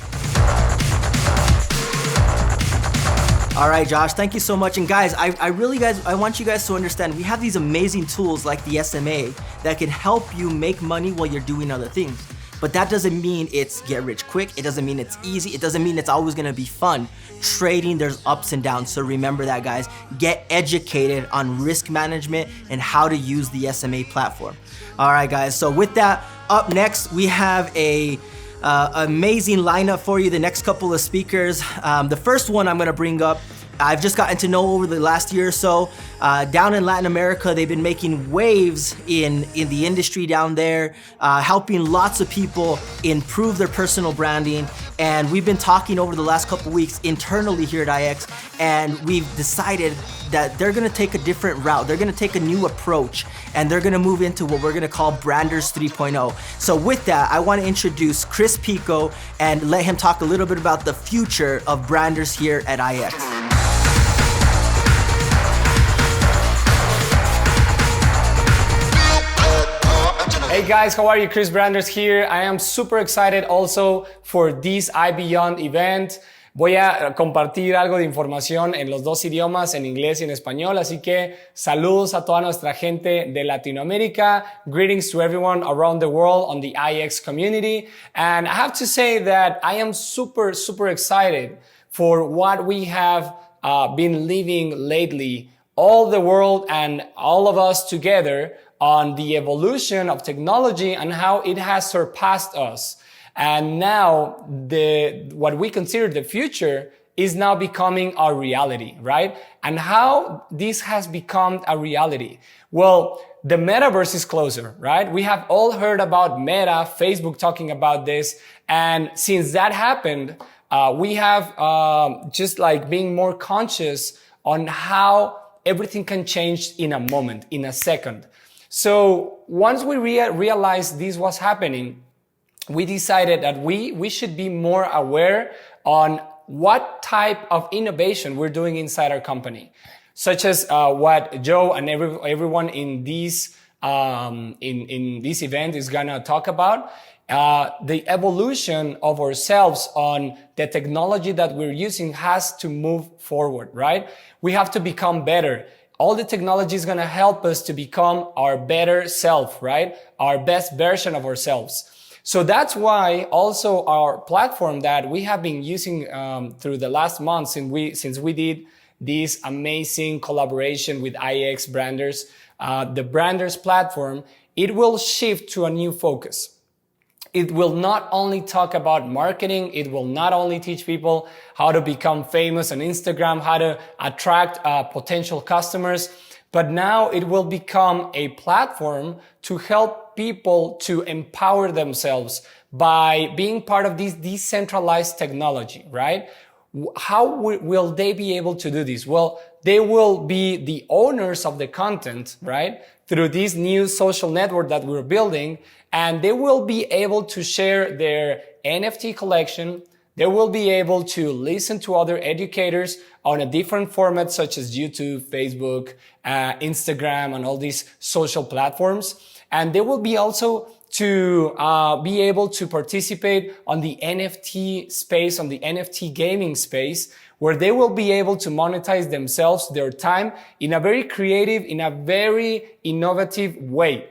All right, Josh, thank you so much. And guys, I want you guys to understand, we have these amazing tools like the SMA that can help you make money while you're doing other things. But that doesn't mean it's get rich quick. It doesn't mean it's easy. It doesn't mean it's always gonna be fun. Trading, there's ups and downs. So remember that, guys. Get educated on risk management and how to use the SMA platform. All right, guys, so with that, up next, we have a amazing lineup for you, the next couple of speakers. The first one I'm gonna bring up, I've just gotten to know over the last year or so. Down in Latin America, they've been making waves in the industry down there, helping lots of people improve their personal branding. And we've been talking over the last couple weeks internally here at IX, and we've decided that they're gonna take a different route. They're gonna take a new approach, and they're gonna move into what we're gonna call Branders 3.0. So with that, I wanna introduce Chris Pico and let him talk a little bit about the future of Branders here at IX. Hey guys, how are you? Chris Branders here. I am super excited also for this iBeyond event. Voy a compartir algo de información en los dos idiomas, en inglés y en español, así que saludos a toda nuestra gente de Latinoamérica. Greetings to everyone around the world on the IX community. And I have to say that I am super excited for what we have been living lately, all the world and all of us together, on the evolution of technology and how it has surpassed us. And now what we consider the future is now becoming our reality, right? And how this has become a reality. Well, the metaverse is closer, right? We have all heard about Meta, Facebook talking about this. And since that happened, we have just like being more conscious on how everything can change in a moment, in a second. So once we realized this was happening, we decided that we should be more aware on what type of innovation we're doing inside our company, such as what Joe and everyone in this event is gonna talk about. The evolution of ourselves on the technology that we're using has to move forward, right? We have to become better. All the technology is going to help us to become our better self, right? Our best version of ourselves. So that's why also our platform that we have been using through the last month since we did this amazing collaboration with IX Branders, the Branders platform, it will shift to a new focus. It will not only talk about marketing. It will not only teach people how to become famous on Instagram, how to attract potential customers, but now it will become a platform to help people to empower themselves by being part of this decentralized technology, right? How will they be able to do this? Well, they will be the owners of the content, right? Through this new social network that we're building, and they will be able to share their NFT collection. They will be able to listen to other educators on a different format, such as YouTube, Facebook, Instagram, and all these social platforms. And they will be also to be able to participate on the NFT space, on the NFT gaming space, where they will be able to monetize themselves, their time, in a very creative, in a very innovative way.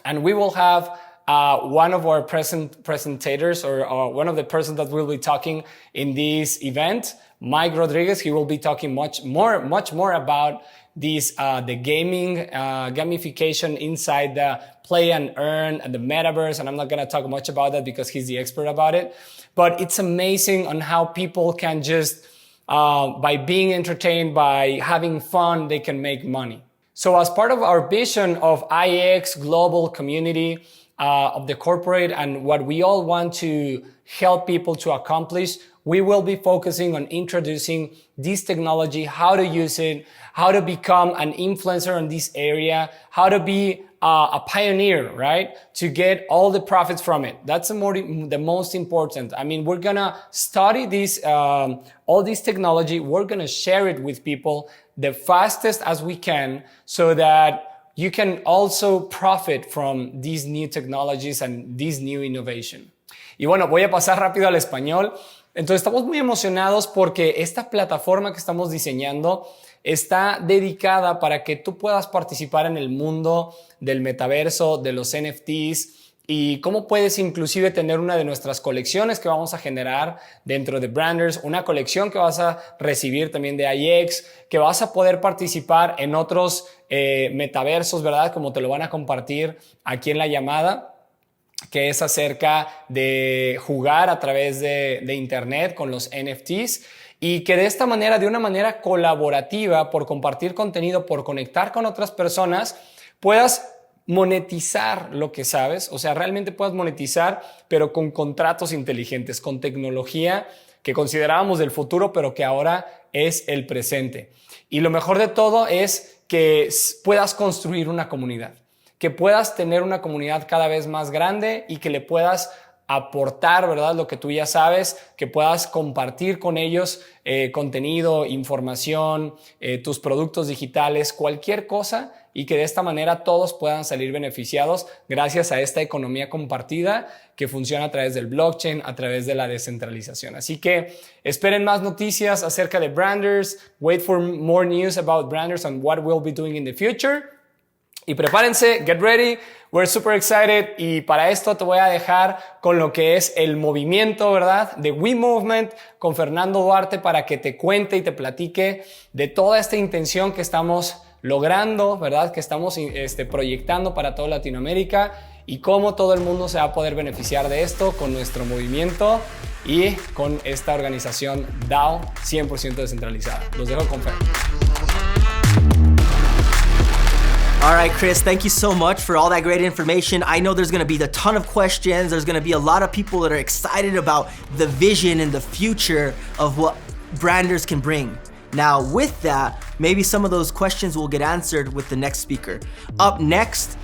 And we will have one of our presentators or one of the persons that will be talking in this event, Mike Rodriguez. He will be talking much more about this, the gaming, gamification inside the play and earn and the metaverse. And I'm not going to talk much about that because he's the expert about it. But it's amazing on how people can just, by being entertained, by having fun, they can make money. So as part of our vision of IX global community, of the corporate and what we all want to help people to accomplish, we will be focusing on introducing this technology, how to use it, how to become an influencer in this area, how to be a pioneer, right? To get all the profits from it. That's the most important. I mean, we're gonna study this, all this technology. We're gonna share it with people the fastest as we can so that you can also profit from these new technologies and this new innovation. Y bueno, voy a pasar rápido al español. Entonces, estamos muy emocionados porque esta plataforma que estamos diseñando está dedicada para que tú puedas participar en el mundo del metaverso, de los NFTs, y cómo puedes inclusive tener una de nuestras colecciones que vamos a generar dentro de Branders, una colección que vas a recibir también de IX, que vas a poder participar en otros metaversos, ¿verdad? Como te lo van a compartir aquí en la llamada, que es acerca de jugar a través de internet con los NFTs, y que de esta manera, de una manera colaborativa, por compartir contenido, por conectar con otras personas, puedas monetizar lo que sabes, o sea, realmente puedas monetizar, pero con contratos inteligentes, con tecnología que considerábamos del futuro, pero que ahora es el presente. Y lo mejor de todo es que puedas construir una comunidad, que puedas tener una comunidad cada vez más grande y que le puedas aportar, ¿verdad?, lo que tú ya sabes, que puedas compartir con ellos contenido, información, tus productos digitales, cualquier cosa, y que de esta manera todos puedan salir beneficiados gracias a esta economía compartida que funciona a través del blockchain, a través de la descentralización. Así que esperen más noticias acerca de Branders, wait for more news about Branders and what we'll be doing in the future. Y prepárense, get ready, we're super excited, y para esto te voy a dejar con lo que es el movimiento, ¿verdad?, de We Movement, con Fernando Duarte, para que te cuente y te platique de toda esta intención que estamos logrando, ¿verdad?, que estamos proyectando para toda Latinoamérica, y cómo todo el mundo se va a poder beneficiar de esto con nuestro movimiento y con esta organización DAO 100% descentralizada. Los dejo con Fer. All right, Chris, thank you so much for all that great information. I know there's gonna be a ton of questions. There's gonna be a lot of people that are excited about the vision and the future of what Branders can bring. Now, with that, maybe some of those questions will get answered with the next speaker. Up next,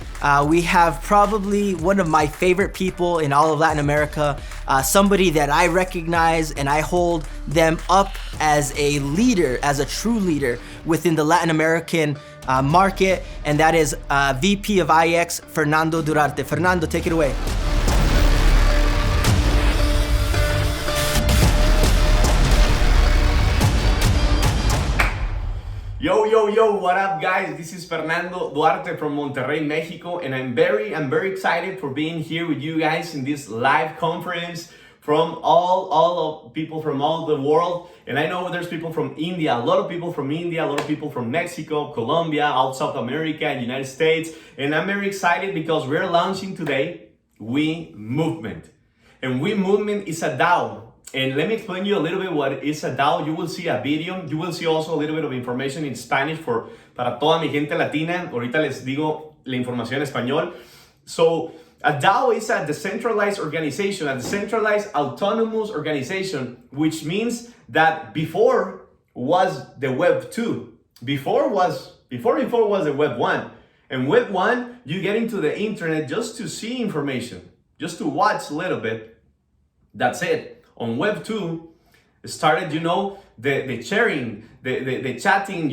we have probably one of my favorite people in all of Latin America, somebody that I recognize and I hold them up as a leader, as a true leader within the Latin American market, and that is VP of IX, Fernando Duarte. Fernando, take it away. Yo, what up, guys? This is Fernando Duarte from Monterrey, Mexico, and I'm very excited for being here with you guys in this live conference from all of people from all the world. And I know there's people from India, a lot of people from India, a lot of people from Mexico, Colombia, out South America, United States. And I'm very excited because we're launching today We Movement. And We Movement is a DAO. And let me explain you a little bit what is a DAO. You will see a video. You will see also a little bit of information in Spanish para toda mi gente latina. Ahorita les digo la información en español. So a DAO is a decentralized organization, a decentralized autonomous organization, which means that before was the Web 2. Before was the Web 1. And Web 1, you get into the internet just to see information, just to watch a little bit. That's it. On Web 2, started, the sharing, the chatting,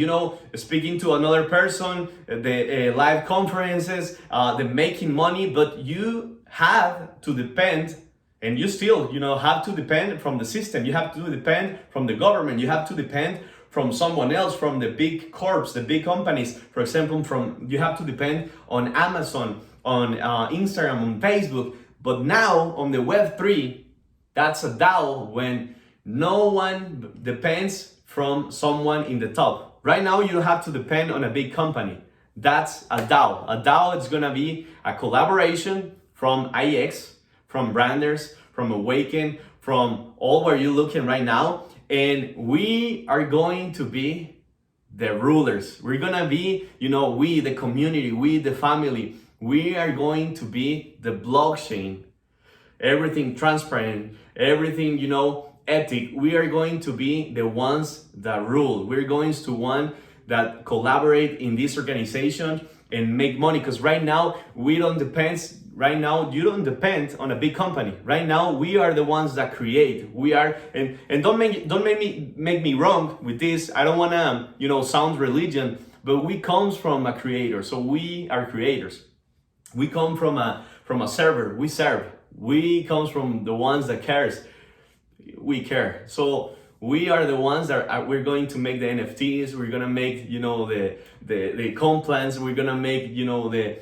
speaking to another person, the live conferences, the making money, but you have to depend, and you still, have to depend from the system. You have to depend from the government. You have to depend from someone else, from the big corps, the big companies. For example, you have to depend on Amazon, on Instagram, on Facebook. But now on the Web 3, that's a DAO when no one depends from someone in the top. Right now, you don't have to depend on a big company. That's a DAO. A DAO is gonna be a collaboration from IX, from Branders, from Awaken, from all where you're looking right now. And we are going to be the rulers. We're gonna be, we, the community, we, the family, we are going to be the blockchain. Everything transparent, everything, ethic. We are going to be the ones that rule. We're going to one that collaborate in this organization and make money. Because right now, you don't depend on a big company. Right now, we are the ones that create. We are, and don't make me wrong with this. I don't wanna, sound religion, but we comes from a creator. So we are creators. We come from a server. We serve. We comes from the ones that cares. We care. So we are the ones that we're going to make the NFTs. We're gonna make, you know, the comp plans. We're gonna make, you know, the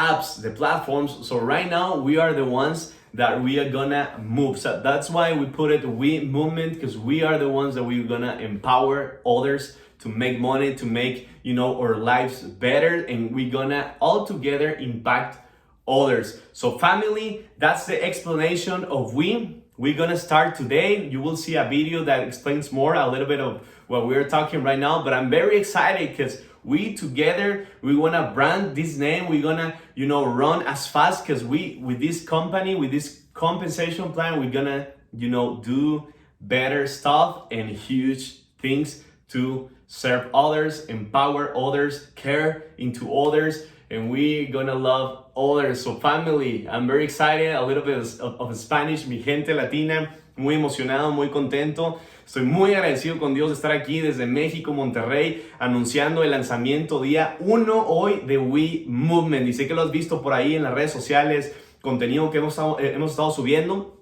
apps, the platforms. So right now we are the ones that we are gonna move. So that's why we put it we movement, because we are the ones that we're gonna empower others to make money, to make, you know, our lives better, and we're gonna all together impact others. So family, that's the explanation of we. We're gonna start today. You will see a video that explains more, a little bit of what we're talking right now, but I'm very excited because we together, we wanna brand this name. We're gonna, you know, run as fast, because with this company, with this compensation plan, we're gonna, you know, do better stuff and huge things to serve others, empower others, care into others, and we're gonna love others. So family, I'm very excited, a little bit of Spanish, mi gente latina, muy emocionado, muy contento. Estoy muy agradecido con Dios de estar aquí desde México, Monterrey, anunciando el lanzamiento día 1 hoy de We Movement. Y sé que lo has visto por ahí en las redes sociales, contenido que hemos estado subiendo.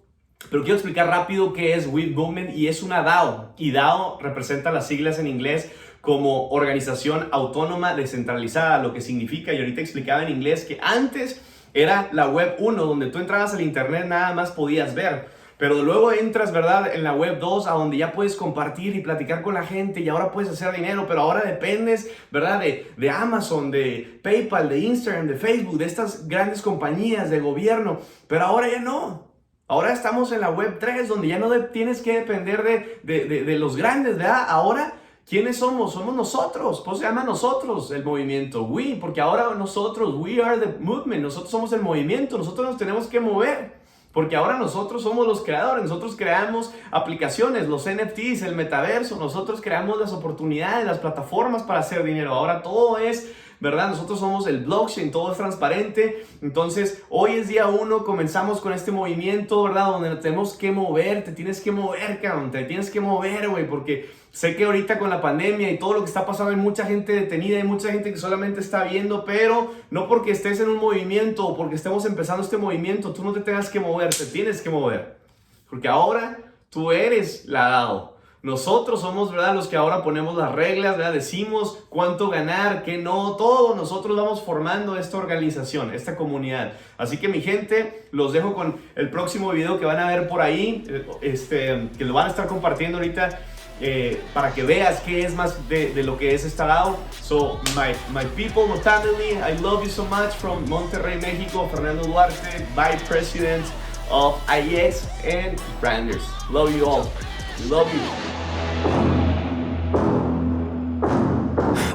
Pero quiero explicar rápido qué es We Movement, y es una DAO. Y DAO representa las siglas en inglés como Organización Autónoma Descentralizada, lo que significa, y ahorita explicaba en inglés, que antes era la web 1, donde tú entrabas al internet, nada más podías ver. Pero luego entras, ¿verdad?, en la web 2, a donde ya puedes compartir y platicar con la gente, y ahora puedes hacer dinero, pero ahora dependes, ¿verdad?, de Amazon, de PayPal, de Instagram, de Facebook, de estas grandes compañías, de gobierno. Pero ahora ya no. Ahora estamos en la web 3, donde ya no tienes que depender de los grandes, ¿verdad? Ahora, ¿quiénes somos? Somos nosotros. Pues se llama nosotros el movimiento. We, porque ahora nosotros, we are the movement. Nosotros somos el movimiento. Nosotros nos tenemos que mover. Porque ahora nosotros somos los creadores. Nosotros creamos aplicaciones, los NFTs, el metaverso. Nosotros creamos las oportunidades, las plataformas para hacer dinero. Ahora todo es, ¿verdad? Nosotros somos el blockchain, todo es transparente. Entonces, hoy es día 1, comenzamos con este movimiento, ¿verdad? Donde nos tenemos que mover, te tienes que mover, cabrón, te tienes que mover, güey, porque sé que ahorita con la pandemia y todo lo que está pasando hay mucha gente detenida, hay mucha gente que solamente está viendo, pero no porque estés en un movimiento o porque estemos empezando este movimiento, tú no te tengas que mover, te tienes que mover. Porque ahora tú eres la DAO. Nosotros somos, ¿verdad?, los que ahora ponemos las reglas, ¿verdad? Decimos cuánto ganar, qué no, todo. Nosotros vamos formando esta organización, esta comunidad. Así que mi gente, los dejo con el próximo video que van a ver por ahí, que lo van a estar compartiendo ahorita, para que veas qué es más de lo que es esta DAO. So, my people, my family, I love you so much from Monterrey, México. Fernando Duarte, Vice President of IEX and Branders. Love you all. Love you.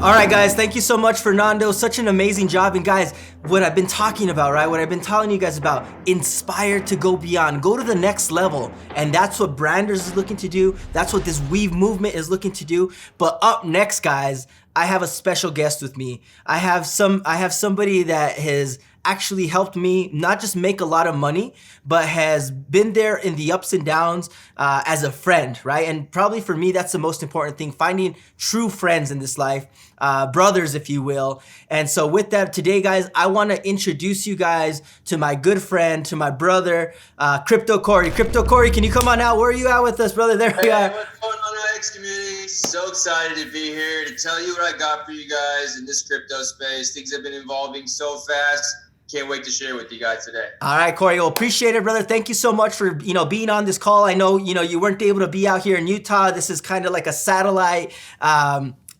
All right, guys, thank you so much, Fernando. Such an amazing job. And guys, what I've been talking about, right? What I've been telling you guys about, inspired to go beyond, go to the next level. And that's what Branders is looking to do. That's what this Weave movement is looking to do. But up next, guys, I have a special guest with me. I have somebody that has actually helped me not just make a lot of money, but has been there in the ups and downs as a friend, right? And probably for me, that's the most important thing, finding true friends in this life, brothers, if you will. And so with that, today, guys, I want to introduce you guys to my good friend, to my brother, Crypto Corey. Crypto Corey, can you come on out? Where are you at with us, brother? There we are. Hey, what's going on, IX community? So excited to be here to tell you what I got for you guys in this crypto space. Things have been evolving so fast. Can't wait to share with you guys today. All right, Corey. Well, appreciate it, brother. Thank you so much for, being on this call. I know, you weren't able to be out here in Utah. This is kind of like a satellite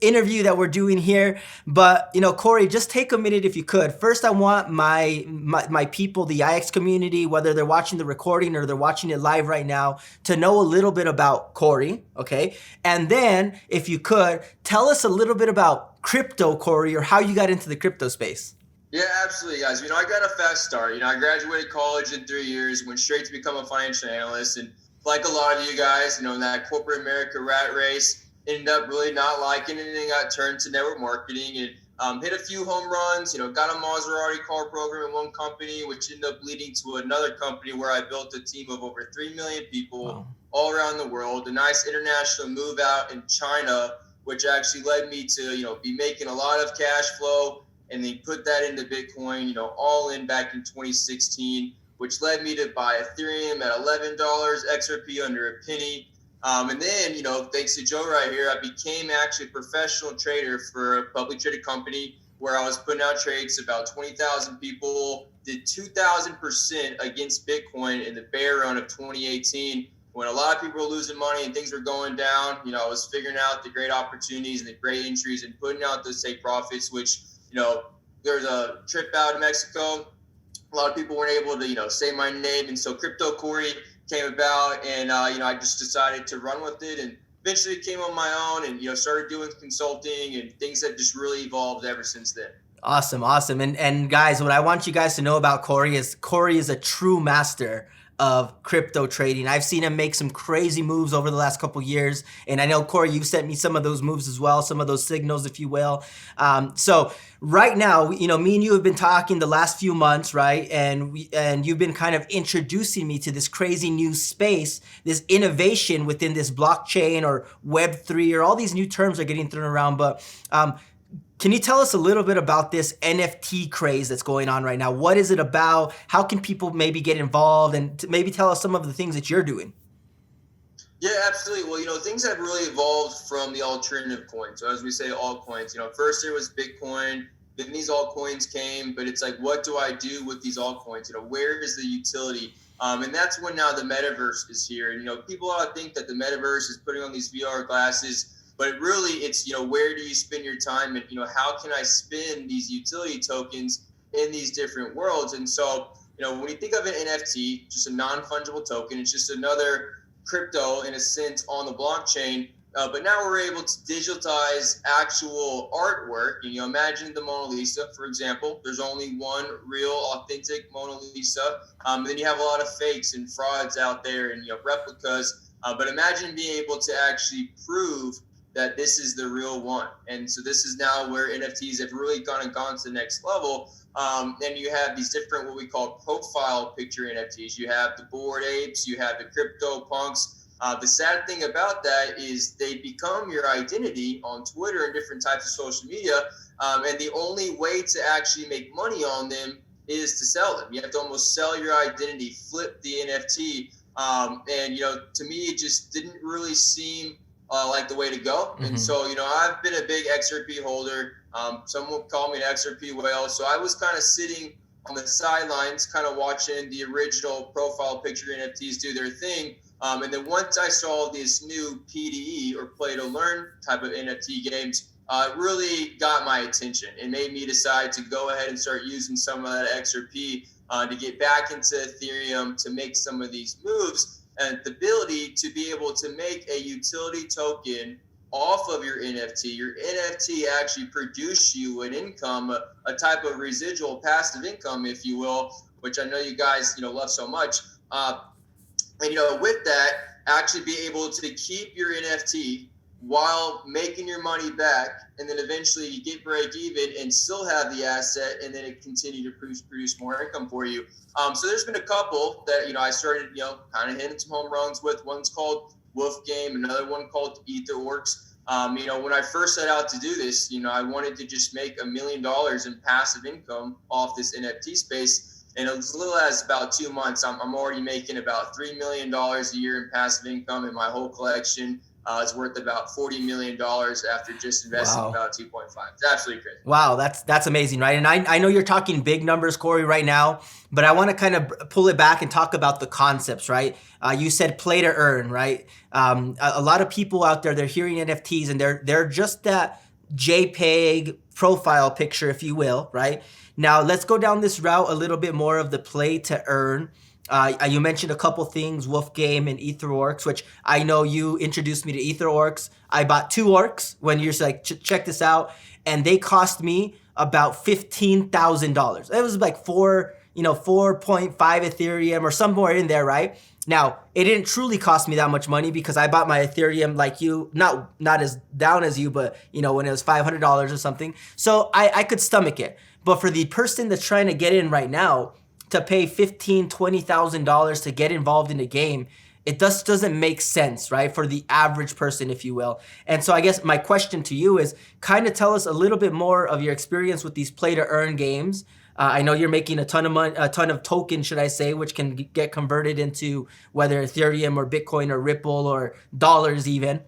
interview that we're doing here. But, Corey, just take a minute if you could. First, I want my people, the IX community, whether they're watching the recording or they're watching it live right now, to know a little bit about Corey, okay? And then, if you could, tell us a little bit about crypto, Corey, or how you got into the crypto space. Yeah, absolutely, guys. I got a fast start. I graduated college in 3 years, went straight to become a financial analyst. And like a lot of you guys, in that corporate America rat race, ended up really not liking it, and then got turned to network marketing and hit a few home runs, got a Maserati car program in one company, which ended up leading to another company where I built a team of over 3 million people all around the world, a nice international move out in China, which actually led me to, be making a lot of cash flow and then put that into Bitcoin, all in back in 2016, which led me to buy Ethereum at $11, XRP under a penny. And then, thanks to Joe right here, I became actually a professional trader for a publicly traded company where I was putting out trades to about 20,000 people, did 2,000% against Bitcoin in the bear run of 2018. When a lot of people were losing money and things were going down, I was figuring out the great opportunities and the great entries and putting out those take profits, which, there's a trip out to Mexico. A lot of people weren't able to, say my name. And so Crypto Corey came about, and, I just decided to run with it, and eventually came on my own and, started doing consulting, and things have just really evolved ever since then. Awesome. And guys, what I want you guys to know about Corey is a true master of crypto trading. I've seen him make some crazy moves over the last couple years. And I know, Corey, you've sent me some of those moves as well, some of those signals, if you will. So right now, me and you have been talking the last few months, right? And you've been kind of introducing me to this crazy new space, this innovation within this blockchain or Web3, or all these new terms are getting thrown around. But can you tell us a little bit about this NFT craze that's going on right now? What is it about? How can people maybe get involved, and maybe tell us some of the things that you're doing? Yeah, absolutely. Well, things have really evolved from the alternative coins. So as we say, altcoins, first there was Bitcoin, then these altcoins came, but it's like, what do I do with these altcoins? Where is the utility? And that's when now the metaverse is here. And, people ought to think that the metaverse is putting on these VR glasses, but really it's, where do you spend your time, and, how can I spend these utility tokens in these different worlds? And so, when you think of an NFT, just a non-fungible token, it's just another crypto in a sense on the blockchain. But now we're able to digitize actual artwork. Imagine the Mona Lisa, for example. There's only one real, authentic Mona Lisa. Then you have a lot of fakes and frauds out there and replicas. But imagine being able to actually prove that this is the real one. And so this is now where NFTs have really gone to the next level. And you have these different, what we call profile picture NFTs. You have the Bored Apes, you have the Crypto Punks. The sad thing about that is they become your identity on Twitter and different types of social media. And the only way to actually make money on them is to sell them. You have to almost sell your identity, flip the NFT. And, to me, it just didn't really seem like the way to go. Mm-hmm. And so, I've been a big XRP holder. Some would call me an XRP whale. So I was kind of sitting on the sidelines, kind of watching the original profile picture NFTs do their thing. And then once I saw this new PDE or play to learn type of NFT games, it really got my attention and made me decide to go ahead and start using some of that XRP to get back into Ethereum to make some of these moves. And the ability to be able to make a utility token off of your NFT actually produce you an income, a type of residual passive income, if you will, which I know you guys, love so much. And, with that, actually be able to keep your NFT while making your money back, and then eventually you get break even and still have the asset, and then it continue to produce more income for you. So there's been a couple that, I started, kind of hitting some home runs with. One's called Wolf Game, another one called EtherWorks. When I first set out to do this, I wanted to just make $1 million in passive income off this NFT space. And as little as about 2 months, I'm already making about $3 million a year in passive income, and my whole collection is worth about $40 million after just investing about 2.5. It's absolutely crazy. Wow, that's amazing, right? And I know you're talking big numbers, Corey, right now, but I want to kind of pull it back and talk about the concepts, right? You said play to earn, right? A lot of people out there, they're hearing NFTs and they're just that JPEG profile picture, if you will, right? Now, let's go down this route a little bit more of the play to earn. You mentioned a couple things, Wolf Game and EtherWorks, which I know you introduced me to EtherWorks. I bought 2 orcs when you're like, check this out. And they cost me about $15,000. It was like 4.5 Ethereum or somewhere in there, right? Now, it didn't truly cost me that much money because I bought my Ethereum like you, not as down as you, but when it was $500 or something. So I could stomach it. But for the person that's trying to get in right now, to pay $15,000, $20,000 to get involved in a game, it just doesn't make sense, right? For the average person, if you will. And so I guess my question to you is kind of tell us a little bit more of your experience with these play to earn games. I know you're making a ton of money, a ton of tokens, should I say, which can get converted into whether Ethereum or Bitcoin or Ripple or dollars even.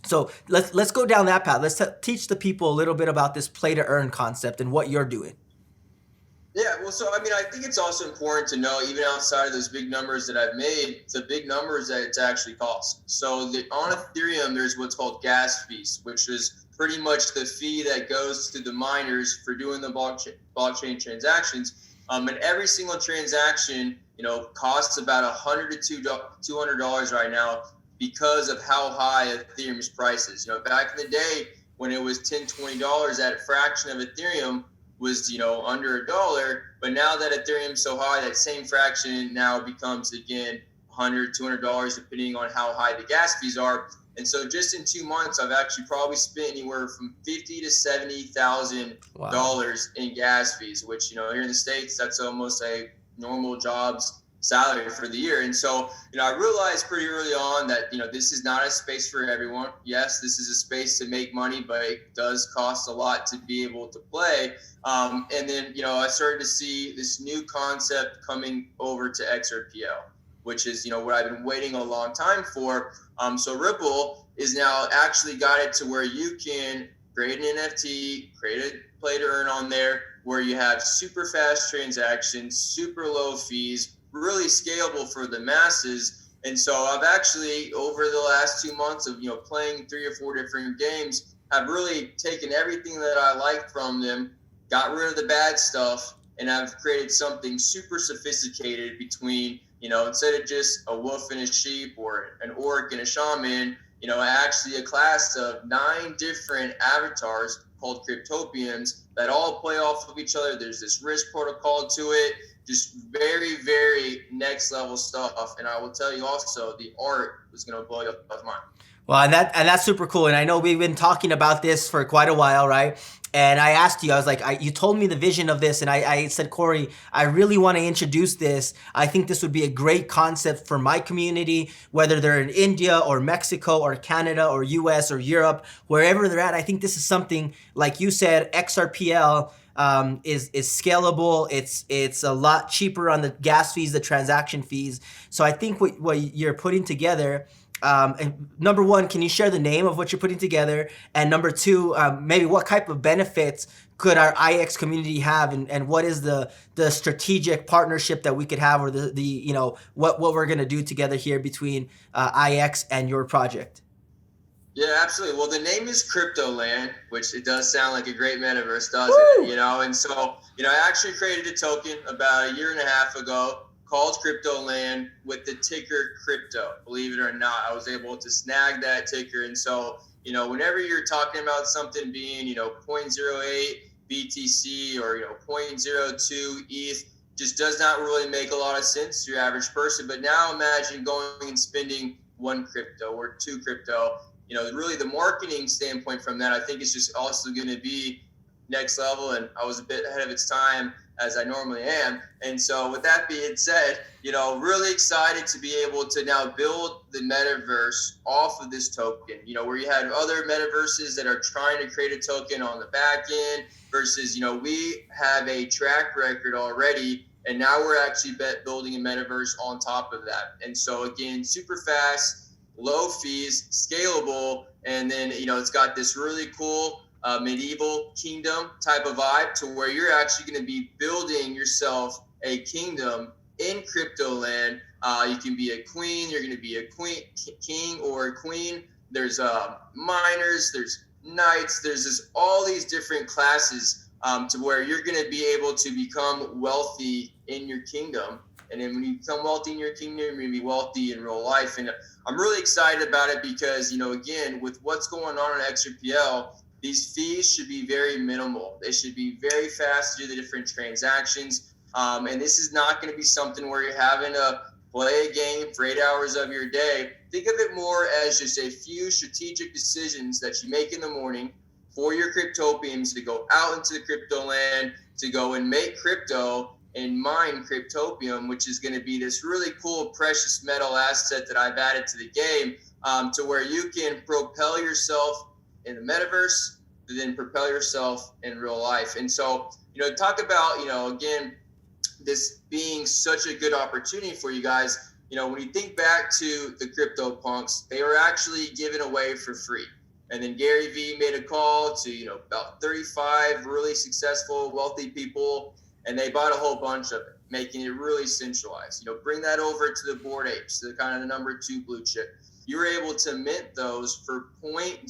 So let's go down that path. Let's teach the people a little bit about this play to earn concept and what you're doing. Yeah, well, so I mean, I think it's also important to know, even outside of those big numbers that I've made, the big numbers that it's actually cost. So on Ethereum, there's what's called gas fees, which is pretty much the fee that goes to the miners for doing the blockchain transactions. And every single transaction, costs about $100 to $200 right now because of how high Ethereum's price is. Back in the day when it was $10, $20, that fraction of Ethereum was under $1, but now that Ethereum's so high, that same fraction now becomes again $100, $200 depending on how high the gas fees are. And so just in 2 months, I've actually probably spent anywhere from $50,000 to $70,000 in gas fees, which here in the States, that's almost a normal job's salary for the year. And so I realized pretty early on that this is not a space for everyone. Yes, this is a space to make money, but it does cost a lot to be able to play. And then I started to see this new concept coming over to XRPL, which is what I've been waiting a long time for. So Ripple is now actually got it to where you can create an NFT, create a play to earn on there, where you have super fast transactions, super low fees, really scalable for the masses. And so I've actually, over the last 2 months of playing 3 or 4 different games, have really taken everything that I liked from them, got rid of the bad stuff, and I've created something super sophisticated between, instead of just a wolf and a sheep or an orc and a shaman, actually a class of 9 different avatars called Cryptopians that all play off of each other. There's this risk protocol to it, just very, very next level stuff. And I will tell you also, the art was going to blow your mind. Well, and that's super cool. And I know we've been talking about this for quite a while, right? And I asked you, I was like, you told me the vision of this, and I said, Corey, I really want to introduce this. I think this would be a great concept for my community, whether they're in India or Mexico or Canada or US or Europe, wherever they're at. I think this is something, like you said, XRPL is scalable. It's a lot cheaper on the gas fees, the transaction fees. So I think what you're putting together, and number one, can you share the name of what you're putting together? And number two, maybe what type of benefits could our IX community have, and what is the strategic partnership that we could have, or the what we're gonna do together here between IX and your project? Yeah, absolutely. Well, the name is Cryptoland, which it does sound like a great metaverse, doesn't it? And so, I actually created a token about 1.5 years ago called Cryptoland with the ticker crypto. Believe it or not, I was able to snag that ticker. And so, whenever you're talking about something being, 0.08 BTC or, 0.02 ETH, just does not really make a lot of sense to your average person. But now imagine going and spending 1 crypto or 2 crypto. Really the marketing standpoint from that, I think it's just also going to be next level. And I was a bit ahead of its time, as I normally am. And so with that being said, really excited to be able to now build the metaverse off of this token, where you had other metaverses that are trying to create a token on the back end versus, we have a track record already. And now we're actually building a metaverse on top of that. And so again, super fast, low fees, scalable, and then it's got this really cool medieval kingdom type of vibe to where you're actually going to be building yourself a kingdom in Cryptoland. You can be a queen, you're going to be a king or a queen. There's miners, there's knights, there's all these different classes to where you're going to be able to become wealthy in your kingdom. And then when you become wealthy in your kingdom, you're going to be wealthy in real life. And I'm really excited about it because, again, with what's going on in XRPL, these fees should be very minimal. They should be very fast to do the different transactions. And this is not going to be something where you're having to play a game for 8 hours of your day. Think of it more as just a few strategic decisions that you make in the morning for your Cryptopians to go out into the crypto land, to go and make crypto, and mine Cryptopium, which is going to be this really cool precious metal asset that I've added to the game, to where you can propel yourself in the metaverse, but then propel yourself in real life. And so, talk about, again, this being such a good opportunity for you guys. When you think back to the CryptoPunks, they were actually given away for free. And then Gary Vee made a call to, about 35 really successful, wealthy people, and they bought a whole bunch of it, making it really centralized. Bring that over to the Bored Apes, the kind of the number 2 blue chip. You were able to mint those for 0.08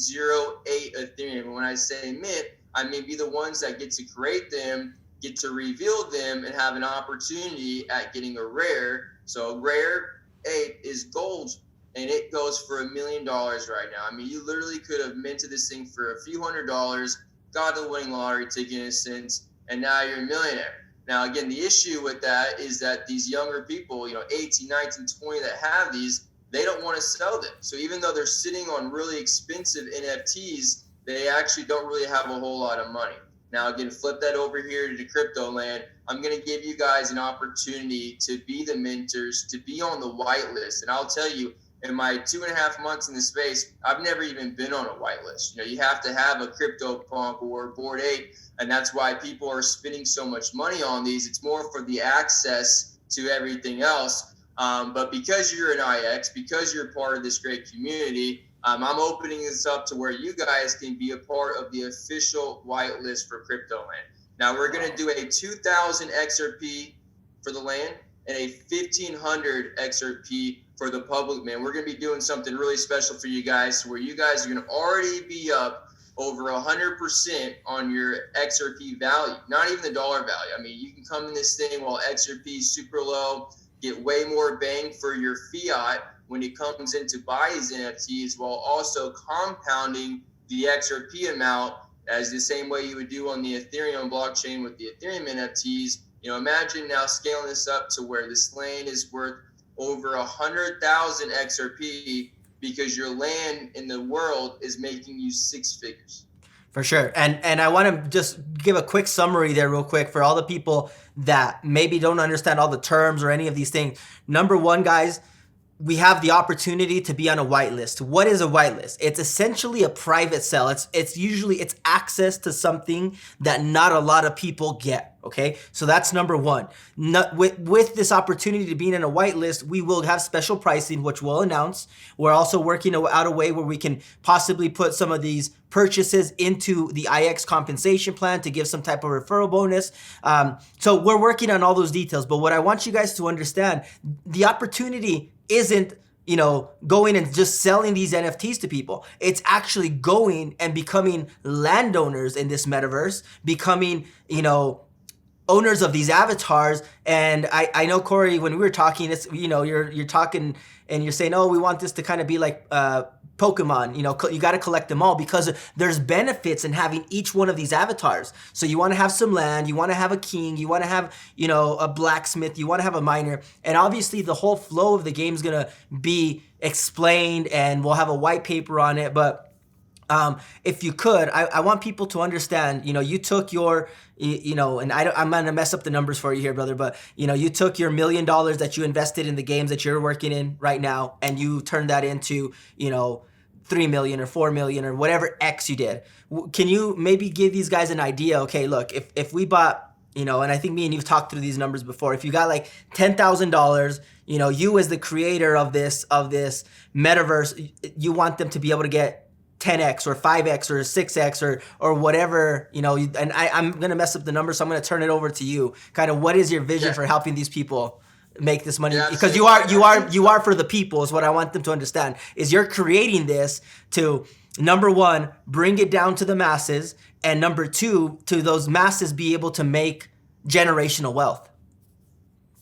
Ethereum. And when I say mint, I mean be the ones that get to create them, get to reveal them, and have an opportunity at getting a rare. So rare ape is gold, and it goes for $1 million right now. I mean, you literally could have minted this thing for a few $100s, got the winning lottery ticket in a sense, and now you're a millionaire. Now, again, the issue with that is that these younger people, 18, 19, 20 that have these, they don't want to sell them. So even though they're sitting on really expensive NFTs, they actually don't really have a whole lot of money. Now, again, flip that over here to the crypto land. I'm going to give you guys an opportunity to be the mentors, to be on the whitelist. And I'll tell you, in my 2.5 months in the space, I've never even been on a whitelist. You have to have a CryptoPunk or a Bored Ape, and that's why people are spending so much money on these. It's more for the access to everything else. But because you're an IX, because you're part of this great community, I'm opening this up to where you guys can be a part of the official whitelist for CryptoLand. Now, we're going to do a 2,000 XRP for the land and a 1,500 XRP for the public, man. We're going to be doing something really special for you guys, where you guys are going to already be up over 100% on your XRP value, not even the dollar value. I mean, you can come in this thing while XRP is super low, get way more bang for your fiat when it comes in to buy these NFTs, while also compounding the XRP amount as the same way you would do on the Ethereum blockchain with the Ethereum NFTs. Imagine now scaling this up to where this land is worth over 100,000 XRP because your land in the world is making you 6 figures. For sure. And I want to just give a quick summary there real quick for all the people that maybe don't understand all the terms or any of these things. Number one, guys, we have the opportunity to be on a whitelist. What is a whitelist? It's essentially a private sale. It's usually access to something that not a lot of people get. Okay, so that's number one. With this opportunity to be in a whitelist, we will have special pricing, which we'll announce. We're also working out a way where we can possibly put some of these purchases into the IX compensation plan to give some type of referral bonus. So we're working on all those details. But what I want you guys to understand, the opportunity isn't, going and just selling these NFTs to people. It's actually going and becoming landowners in this metaverse, becoming, owners of these avatars. And I know, Corey, when we were talking, it's, you're talking and you're saying, oh, we want this to kind of be like Pokemon, you got to collect them all because there's benefits in having each one of these avatars. So you want to have some land, you want to have a king, you want to have, a blacksmith, you want to have a miner. And obviously the whole flow of the game is going to be explained and we'll have a white paper on it. But if you could, I want people to understand, you took your, and I'm going to mess up the numbers for you here, brother, but, you took your $1 million that you invested in the games that you're working in right now, and you turned that into, 3 million or 4 million or whatever X you did. Can you maybe give these guys an idea? Okay, look, if we bought, and I think me and you've talked through these numbers before, if you got like $10,000, you as the creator of this metaverse, you want them to be able to get 10x or 5x or 6x or whatever, and I'm going to mess up the numbers, so I'm going to turn it over to you. Kind of what is your vision for helping these people make this money? Because you are for the people is what I want them to understand, is you're creating this to, number one, bring it down to the masses, and number two, to those masses be able to make generational wealth.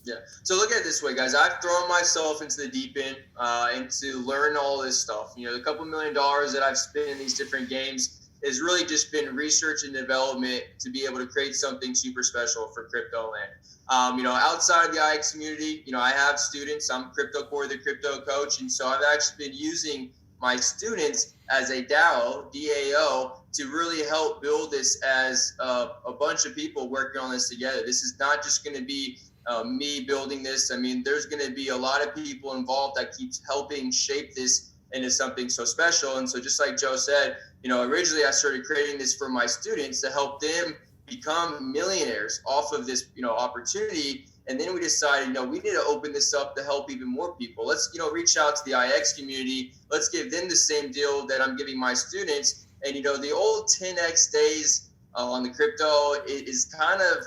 Yeah. So look at it this way, guys. I've thrown myself into the deep end and to learn all this stuff. The couple $1 million that I've spent in these different games has really just been research and development to be able to create something super special for CryptoLand. Outside of the IX community, I have students. I'm Crypto Core, the crypto coach. And so I've actually been using my students as a DAO, to really help build this as a bunch of people working on this together. This is not just going to be me building this. I mean, there's going to be a lot of people involved that keeps helping shape this into something so special. And so just like Joe said, originally I started creating this for my students to help them become millionaires off of this, opportunity. And then we decided, we need to open this up to help even more people. Let's, reach out to the IX community. Let's give them the same deal that I'm giving my students. And, the old 10X days on the crypto is kind of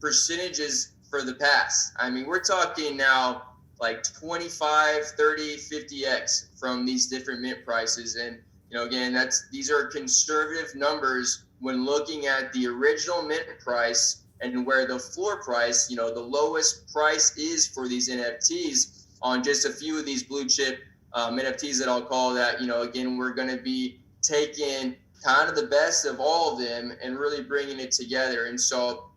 percentages for the past. I mean, we're talking now like 25, 30, 50X from these different mint prices. And, again, these are conservative numbers when looking at the original mint price and where the floor price, the lowest price is for these NFTs on just a few of these blue chip NFTs that I'll call that, again, we're going to be taking kind of the best of all of them and really bringing it together. And so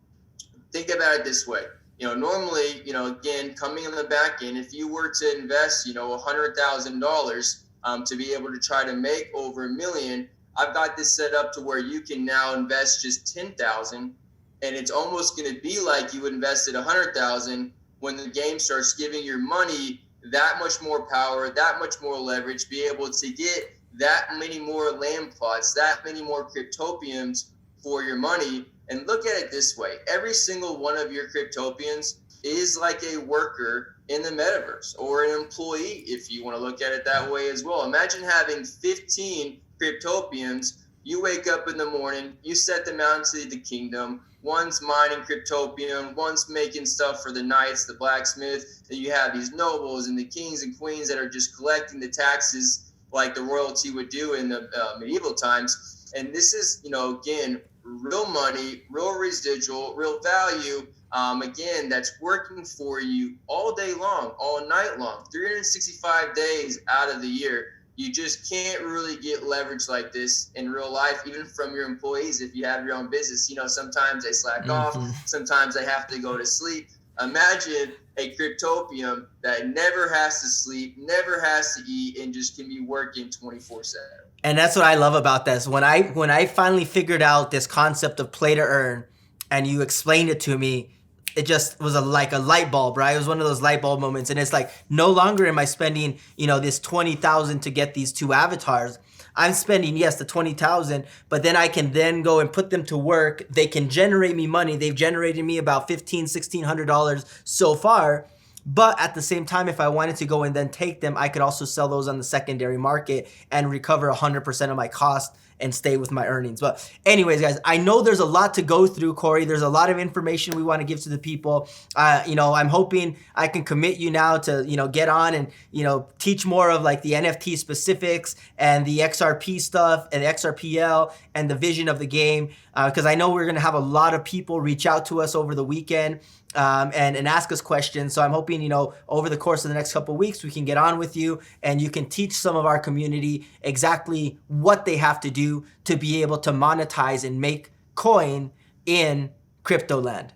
think about it this way. Normally, again, coming on the back end, if you were to invest, $100,000 to be able to try to make over $1 million, I've got this set up to where you can now invest just $10,000, and it's almost going to be like you invested $100,000 when the game starts giving your money that much more power, that much more leverage, be able to get that many more land plots, that many more cryptopiums for your money. And look at it this way. Every single one of your cryptopians is like a worker in the metaverse, or an employee, if you want to look at it that way as well. Imagine having 15 cryptopians. You wake up in the morning, you set them out into the kingdom. One's mining cryptopium, one's making stuff for the knights, the blacksmith. Then you have these nobles and the kings and queens that are just collecting the taxes like the royalty would do in the medieval times. And this is, again, real money, real residual, real value, again, that's working for you all day long, all night long, 365 days out of the year. You just can't really get leverage like this in real life, even from your employees. If you have your own business, sometimes they slack off, sometimes they have to go to sleep. Imagine a cryptopium that never has to sleep, never has to eat, and just can be working 24/7. And that's what I love about this. When I finally figured out this concept of play to earn, and you explained it to me, it just was like a light bulb, right? It was one of those light bulb moments. And it's like, no longer am I spending, this 20,000 to get these two avatars. I'm spending, yes, the 20,000, but then I can then go and put them to work. They can generate me money. They've generated me about $1,500, $1,600 so far. But at the same time, if I wanted to go and then take them, I could also sell those on the secondary market and recover 100% of my cost and stay with my earnings. But anyways, guys, I know there's a lot to go through, Corey. There's a lot of information we want to give to the people. I'm hoping I can commit you now to, get on and, teach more of like the NFT specifics and the XRP stuff and the XRPL and the vision of the game. Because I know we're going to have a lot of people reach out to us over the weekend and ask us questions. So I'm hoping, over the course of the next couple of weeks, we can get on with you and you can teach some of our community exactly what they have to do to be able to monetize and make coin in crypto land.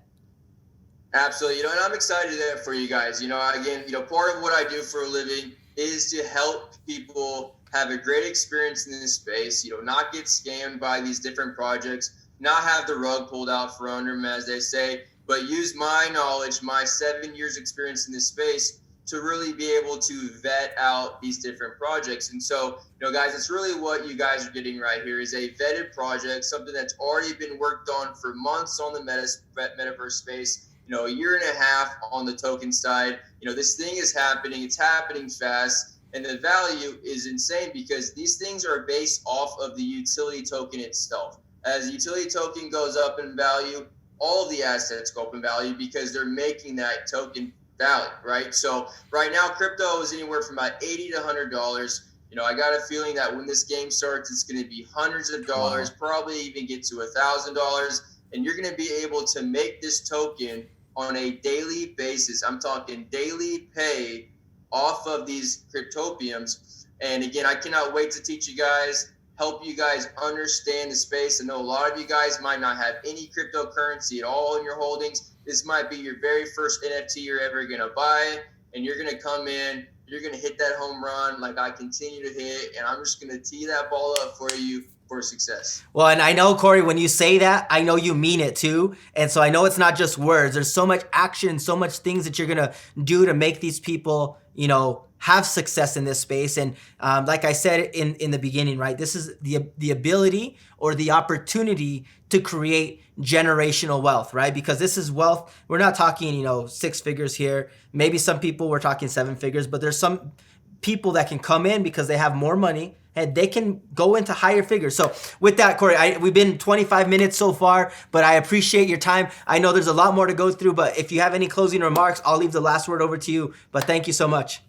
Absolutely. And I'm excited to do that for you guys. Again, part of what I do for a living is to help people have a great experience in this space, not get scammed by these different projects, not have the rug pulled out from under them, as they say, but use my knowledge, my 7 years experience in this space to really be able to vet out these different projects. And so, guys, it's really what you guys are getting right here is a vetted project, something that's already been worked on for months on the metaverse space, a year and a half on the token side. This thing is happening, it's happening fast, and the value is insane because these things are based off of the utility token itself. As the utility token goes up in value, all of the assets go up in value because they're making that token valid, right? So right now, crypto is anywhere from about $80 to $100. I got a feeling that when this game starts, it's going to be hundreds of dollars, probably even get to $1,000. And you're going to be able to make this token on a daily basis. I'm talking daily pay off of these cryptopiums. And again, I cannot wait to teach you guys, help you guys understand the space. I know a lot of you guys might not have any cryptocurrency at all in your holdings. This might be your very first NFT you're ever going to buy, and you're going to come in you're going to hit that home run like I continue to hit, and I'm just going to tee that ball up for you for success. Well, and I know, Corey, when you say that, I know you mean it too. And so I know it's not just words. There's so much action, so much things that you're going to do to make these people, you know, have success in this space. And like I said in the beginning, right, this is the ability or the opportunity to create generational wealth, right? Because this is wealth. We're not talking, you know, 6 figures here. Maybe some people we're talking 7 figures, but there's some people that can come in because they have more money and they can go into higher figures. So with that, Corey, we've been 25 minutes so far, but I appreciate your time. I know there's a lot more to go through, but if you have any closing remarks, I'll leave the last word over to you. But thank you so much.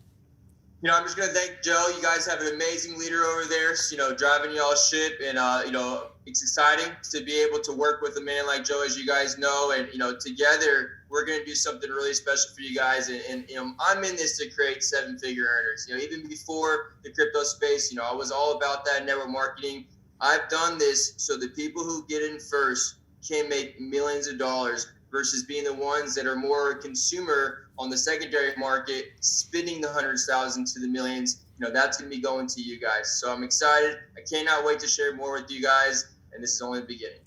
You know, I'm just going to thank Joe. You guys have an amazing leader over there, you know, driving y'all's ship. And, you know, it's exciting to be able to work with a man like Joe, as you guys know. And, you know, together, we're going to do something really special for you guys. And you know, I'm in this to create 7-figure earners. You know, even before the crypto space, you know, I was all about that network marketing. I've done this so the people who get in first can make millions of dollars versus being the ones that are more consumer on the secondary market, spending the hundreds of thousands to the millions. You know, that's going to be going to you guys. So I'm excited. I cannot wait to share more with you guys. And this is only the beginning.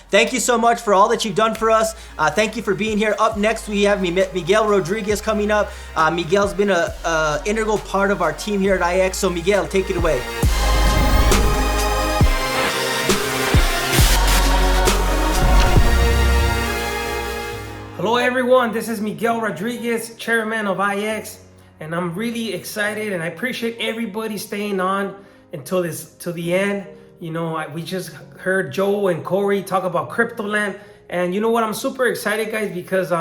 Thank you so much for all that you've done for us. Thank you for being here. Up next, we have Miguel Rodriguez coming up. Miguel's been an integral part of our team here at IX. So Miguel, take it away. Hello everyone, this is Miguel Rodriguez, chairman of IX, and I'm really excited and I appreciate everybody staying on until the end. You know, we just heard Joe and Corey talk about Cryptoland, and you know what? I'm super excited, guys, because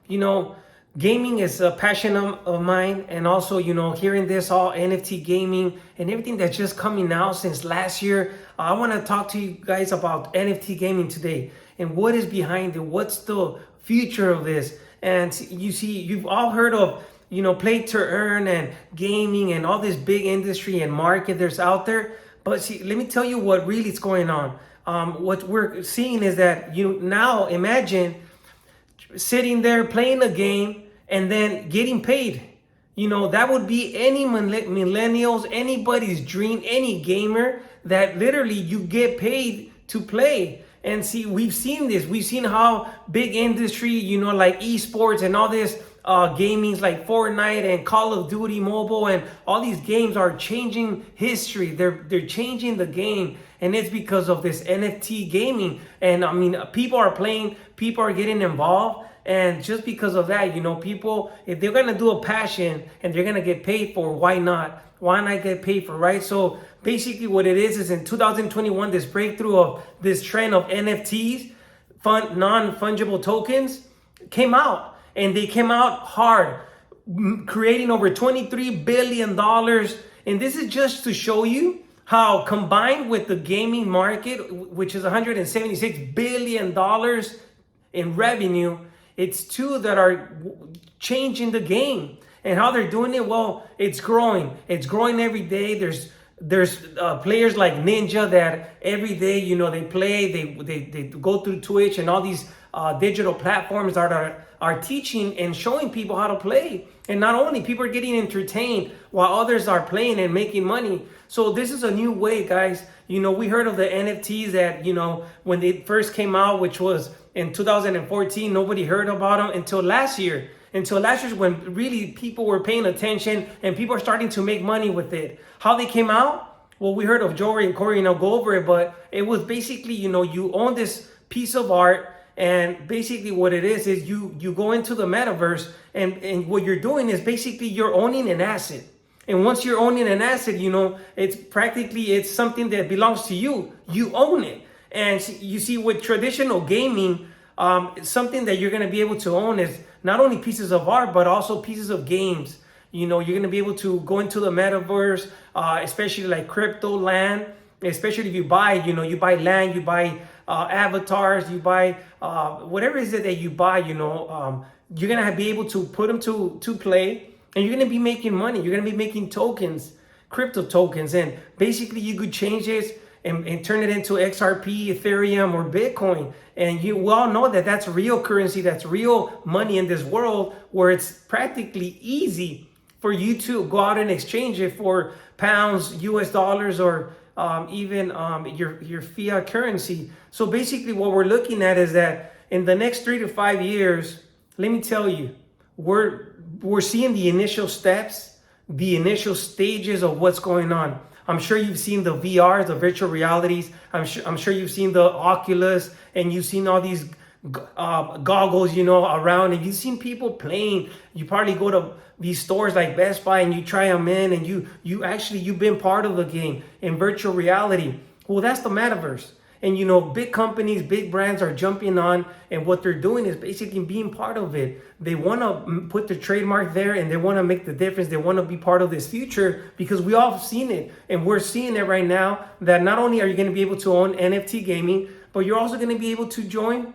you know, gaming is a passion of mine, and also, you know, hearing this all NFT gaming and everything that's just coming out since last year. I want to talk to you guys about NFT gaming today and what is behind it. What's the future of this? And you see, you've all heard of, you know, play to earn and gaming and all this big industry and market there's out there. But see, let me tell you what really is going on. What we're seeing is that you now imagine sitting there playing a game and then getting paid. You know, that would be any millennials, anybody's dream, any gamer, that literally you get paid to play. And see, we've seen this. We've seen how big industry, you know, like esports and all this gamings like Fortnite and Call of Duty Mobile and all these games are changing history. They're changing the game, and it's because of this NFT gaming. And I mean, people are playing, people are getting involved, and just because of that, you know, people, if they're gonna do a passion and they're gonna get paid for, why not? Why not get paid for, right? So basically what it is in 2021, this breakthrough of this trend of NFTs, non-fungible tokens, came out. And they came out hard, creating over $23 billion. And this is just to show you how, combined with the gaming market, which is $176 billion in revenue, it's two that are changing the game. And how they're doing it, well, it's growing. It's growing every day. There's players like Ninja that every day, you know, they play, they go through Twitch and all these digital platforms that are teaching and showing people how to play. And not only, people are getting entertained while others are playing and making money. So this is a new way, guys. You know, we heard of the NFTs that, you know, when they first came out, which was in 2014, nobody heard about them until last year. Until last year, when really people were paying attention and people are starting to make money with it. How they came out? Well, we heard of Jory and Corey, you know, go over it, but it was basically, you know, you own this piece of art, and basically what it is you go into the metaverse, and what you're doing is basically you're owning an asset. And once you're owning an asset, you know, it's something that belongs to you. You own it. And you see, with traditional gaming, something that you're going to be able to own is not only pieces of art, but also pieces of games. You know, you're going to be able to go into the metaverse, especially like crypto land, especially if you buy, you buy land, you buy avatars, you buy whatever it is that you buy, you're going to be able to put them to play, and you're going to be making money. You're going to be making tokens, crypto tokens, and basically you could change this and turn it into XRP, Ethereum, or Bitcoin. And we all know that that's real currency, that's real money in this world, where it's practically easy for you to go out and exchange it for pounds, US dollars, or even your fiat currency. So basically what we're looking at is that in the next 3 to 5 years, let me tell you, we're seeing the initial steps, the initial stages of what's going on. I'm sure you've seen the VRs, the virtual realities. I'm sure you've seen the Oculus, and you've seen all these goggles, around, and you've seen people playing. You probably go to these stores like Best Buy and you try them in, and you've been part of the game in virtual reality. Well, that's the metaverse. And big companies, big brands are jumping on, and what they're doing is basically being part of it. They want to put the trademark there, and they want to make the difference. They want to be part of this future, because we all have seen it, and we're seeing it right now, that not only are you going to be able to own NFT gaming, but you're also going to be able to join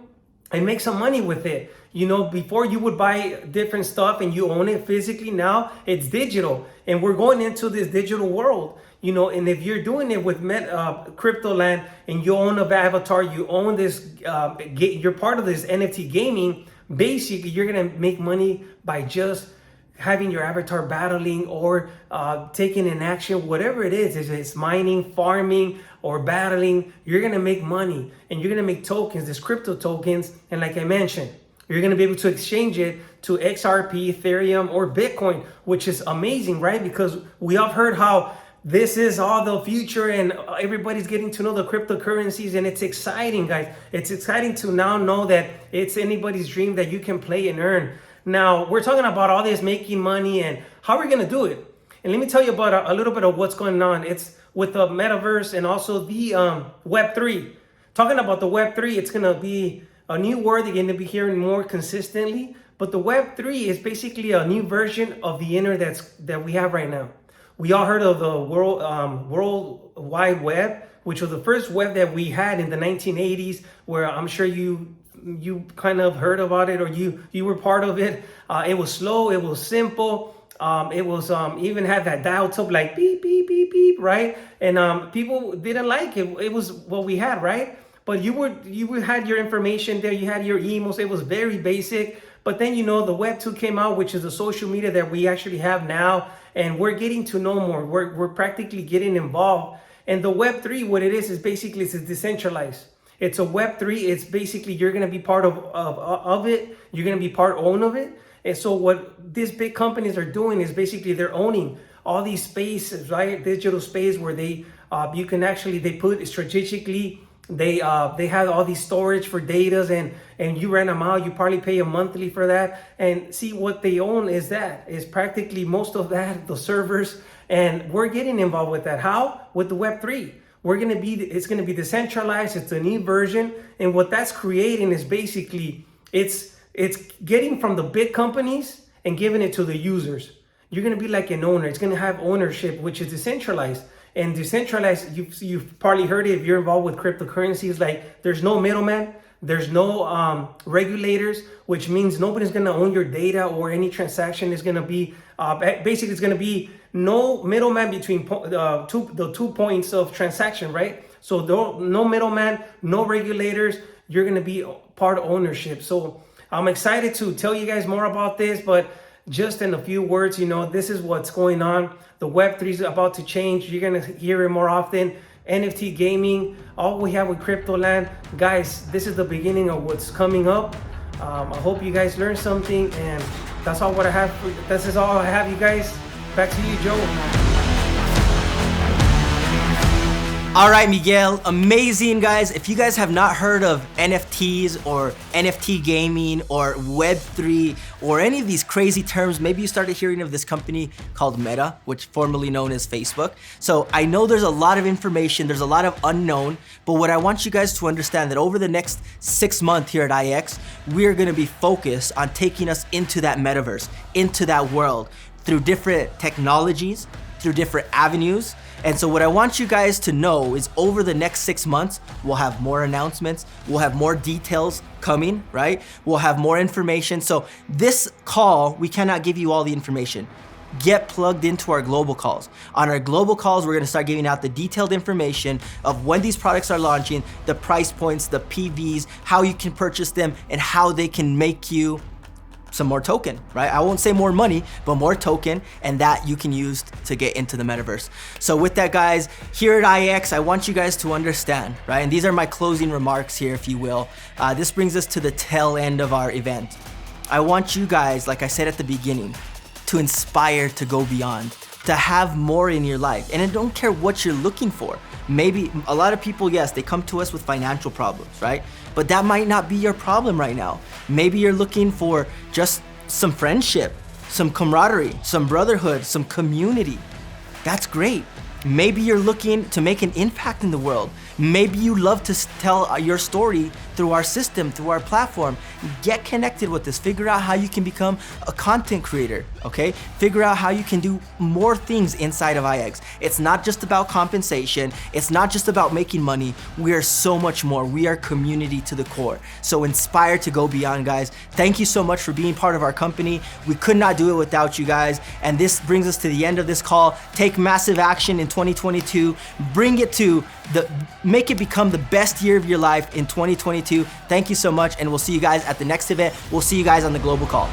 and make some money with it. Before you would buy different stuff and you own it physically. Now it's digital, and we're going into this digital world. And if you're doing it with crypto land, and you own an avatar, you own this, you're part of this NFT gaming, basically you're gonna make money by just having your avatar battling or taking an action, whatever it is. If it's mining, farming, or battling, you're gonna make money, and you're gonna make tokens, these crypto tokens. And like I mentioned, you're gonna be able to exchange it to XRP, Ethereum, or Bitcoin, which is amazing, right? Because we have heard how this is all the future, and everybody's getting to know the cryptocurrencies, and it's exciting, guys. It's exciting to now know that it's anybody's dream that you can play and earn. Now, we're talking about all this making money and how we're gonna do it. And let me tell you about a little bit of what's going on. It's with the metaverse and also the Web3. Talking about the Web3, it's gonna be a new word you're gonna be hearing more consistently. But the Web3 is basically a new version of the internet that we have right now. We all heard of the World Wide Web, which was the first web that we had in the 1980s, where I'm sure you kind of heard about it, or you were part of it. It was slow, it was simple, it was even had that dial tone like beep, beep, beep, beep, right? And people didn't like it. It was what we had, right? But you had your information there, you had your emails, it was very basic. But then, the Web 2 came out, which is the social media that we actually have now, and we're getting to know more. We're practically getting involved. And the Web 3, what it is basically it's decentralized. It's a Web 3. It's basically you're going to be part of it. You're going to be part own of it. And so what these big companies are doing is basically they're owning all these spaces, right? Digital space where they put strategically. They have all these storage for data, and you rent them out. You probably pay a monthly for that. And see, what they own is practically most of that, the servers. And we're getting involved with that. How? With the Web3. It's gonna be decentralized. It's a new version. And what that's creating is basically it's getting from the big companies and giving it to the users. You're gonna be like an owner. It's gonna have ownership, which is decentralized. And decentralized, you've probably heard it if you're involved with cryptocurrencies, like there's no middleman, there's no regulators, which means nobody's gonna own your data, or any transaction is gonna be, basically it's gonna be no middleman between the 2 points of transaction, right? So no middleman, no regulators, you're gonna be part ownership. So I'm excited to tell you guys more about this, but just in a few words, this is what's going on. The Web3 is about to change. You're going to hear it more often. NFT gaming, all we have with crypto land. Guys, this is the beginning of what's coming up. I hope you guys learned something, and that's all what I have. This is all I have, you guys. Back to you, Joe. All right, Miguel, amazing, guys. If you guys have not heard of NFTs or NFT gaming or Web3 or any of these crazy terms, maybe you started hearing of this company called Meta, which formerly known as Facebook. So I know there's a lot of information, there's a lot of unknown, but what I want you guys to understand that over the next 6 months here at IX, we're gonna be focused on taking us into that metaverse, into that world, through different technologies, through different avenues. And so what I want you guys to know is over the next 6 months, we'll have more announcements, we'll have more details coming, right? We'll have more information. So this call, we cannot give you all the information. Get plugged into our global calls. On our global calls, we're gonna start giving out the detailed information of when these products are launching, the price points, the PVs, how you can purchase them, and how they can make you some more token, right? I won't say more money, but more token, and that you can use to get into the metaverse. So with that, guys, here at IX, I want you guys to understand, right? And these are my closing remarks here, if you will. This brings us to the tail end of our event. I want you guys, like I said at the beginning, to inspire to go beyond, to have more in your life. And I don't care what you're looking for. Maybe a lot of people, yes, they come to us with financial problems, right? But that might not be your problem right now. Maybe you're looking for just some friendship, some camaraderie, some brotherhood, some community. That's great. Maybe you're looking to make an impact in the world. Maybe you love to tell your story through our system, through our platform. Get connected with us. Figure out how you can become a content creator, okay? Figure out how you can do more things inside of IX. It's not just about compensation. It's not just about making money. We are so much more. We are community to the core. So inspire to go beyond, guys. Thank you so much for being part of our company. We could not do it without you guys. And this brings us to the end of this call. Take massive action in 2022. Bring it to make it become the best year of your life in 2022. Thank you so much, and we'll see you guys at the next event. We'll see you guys on the global call.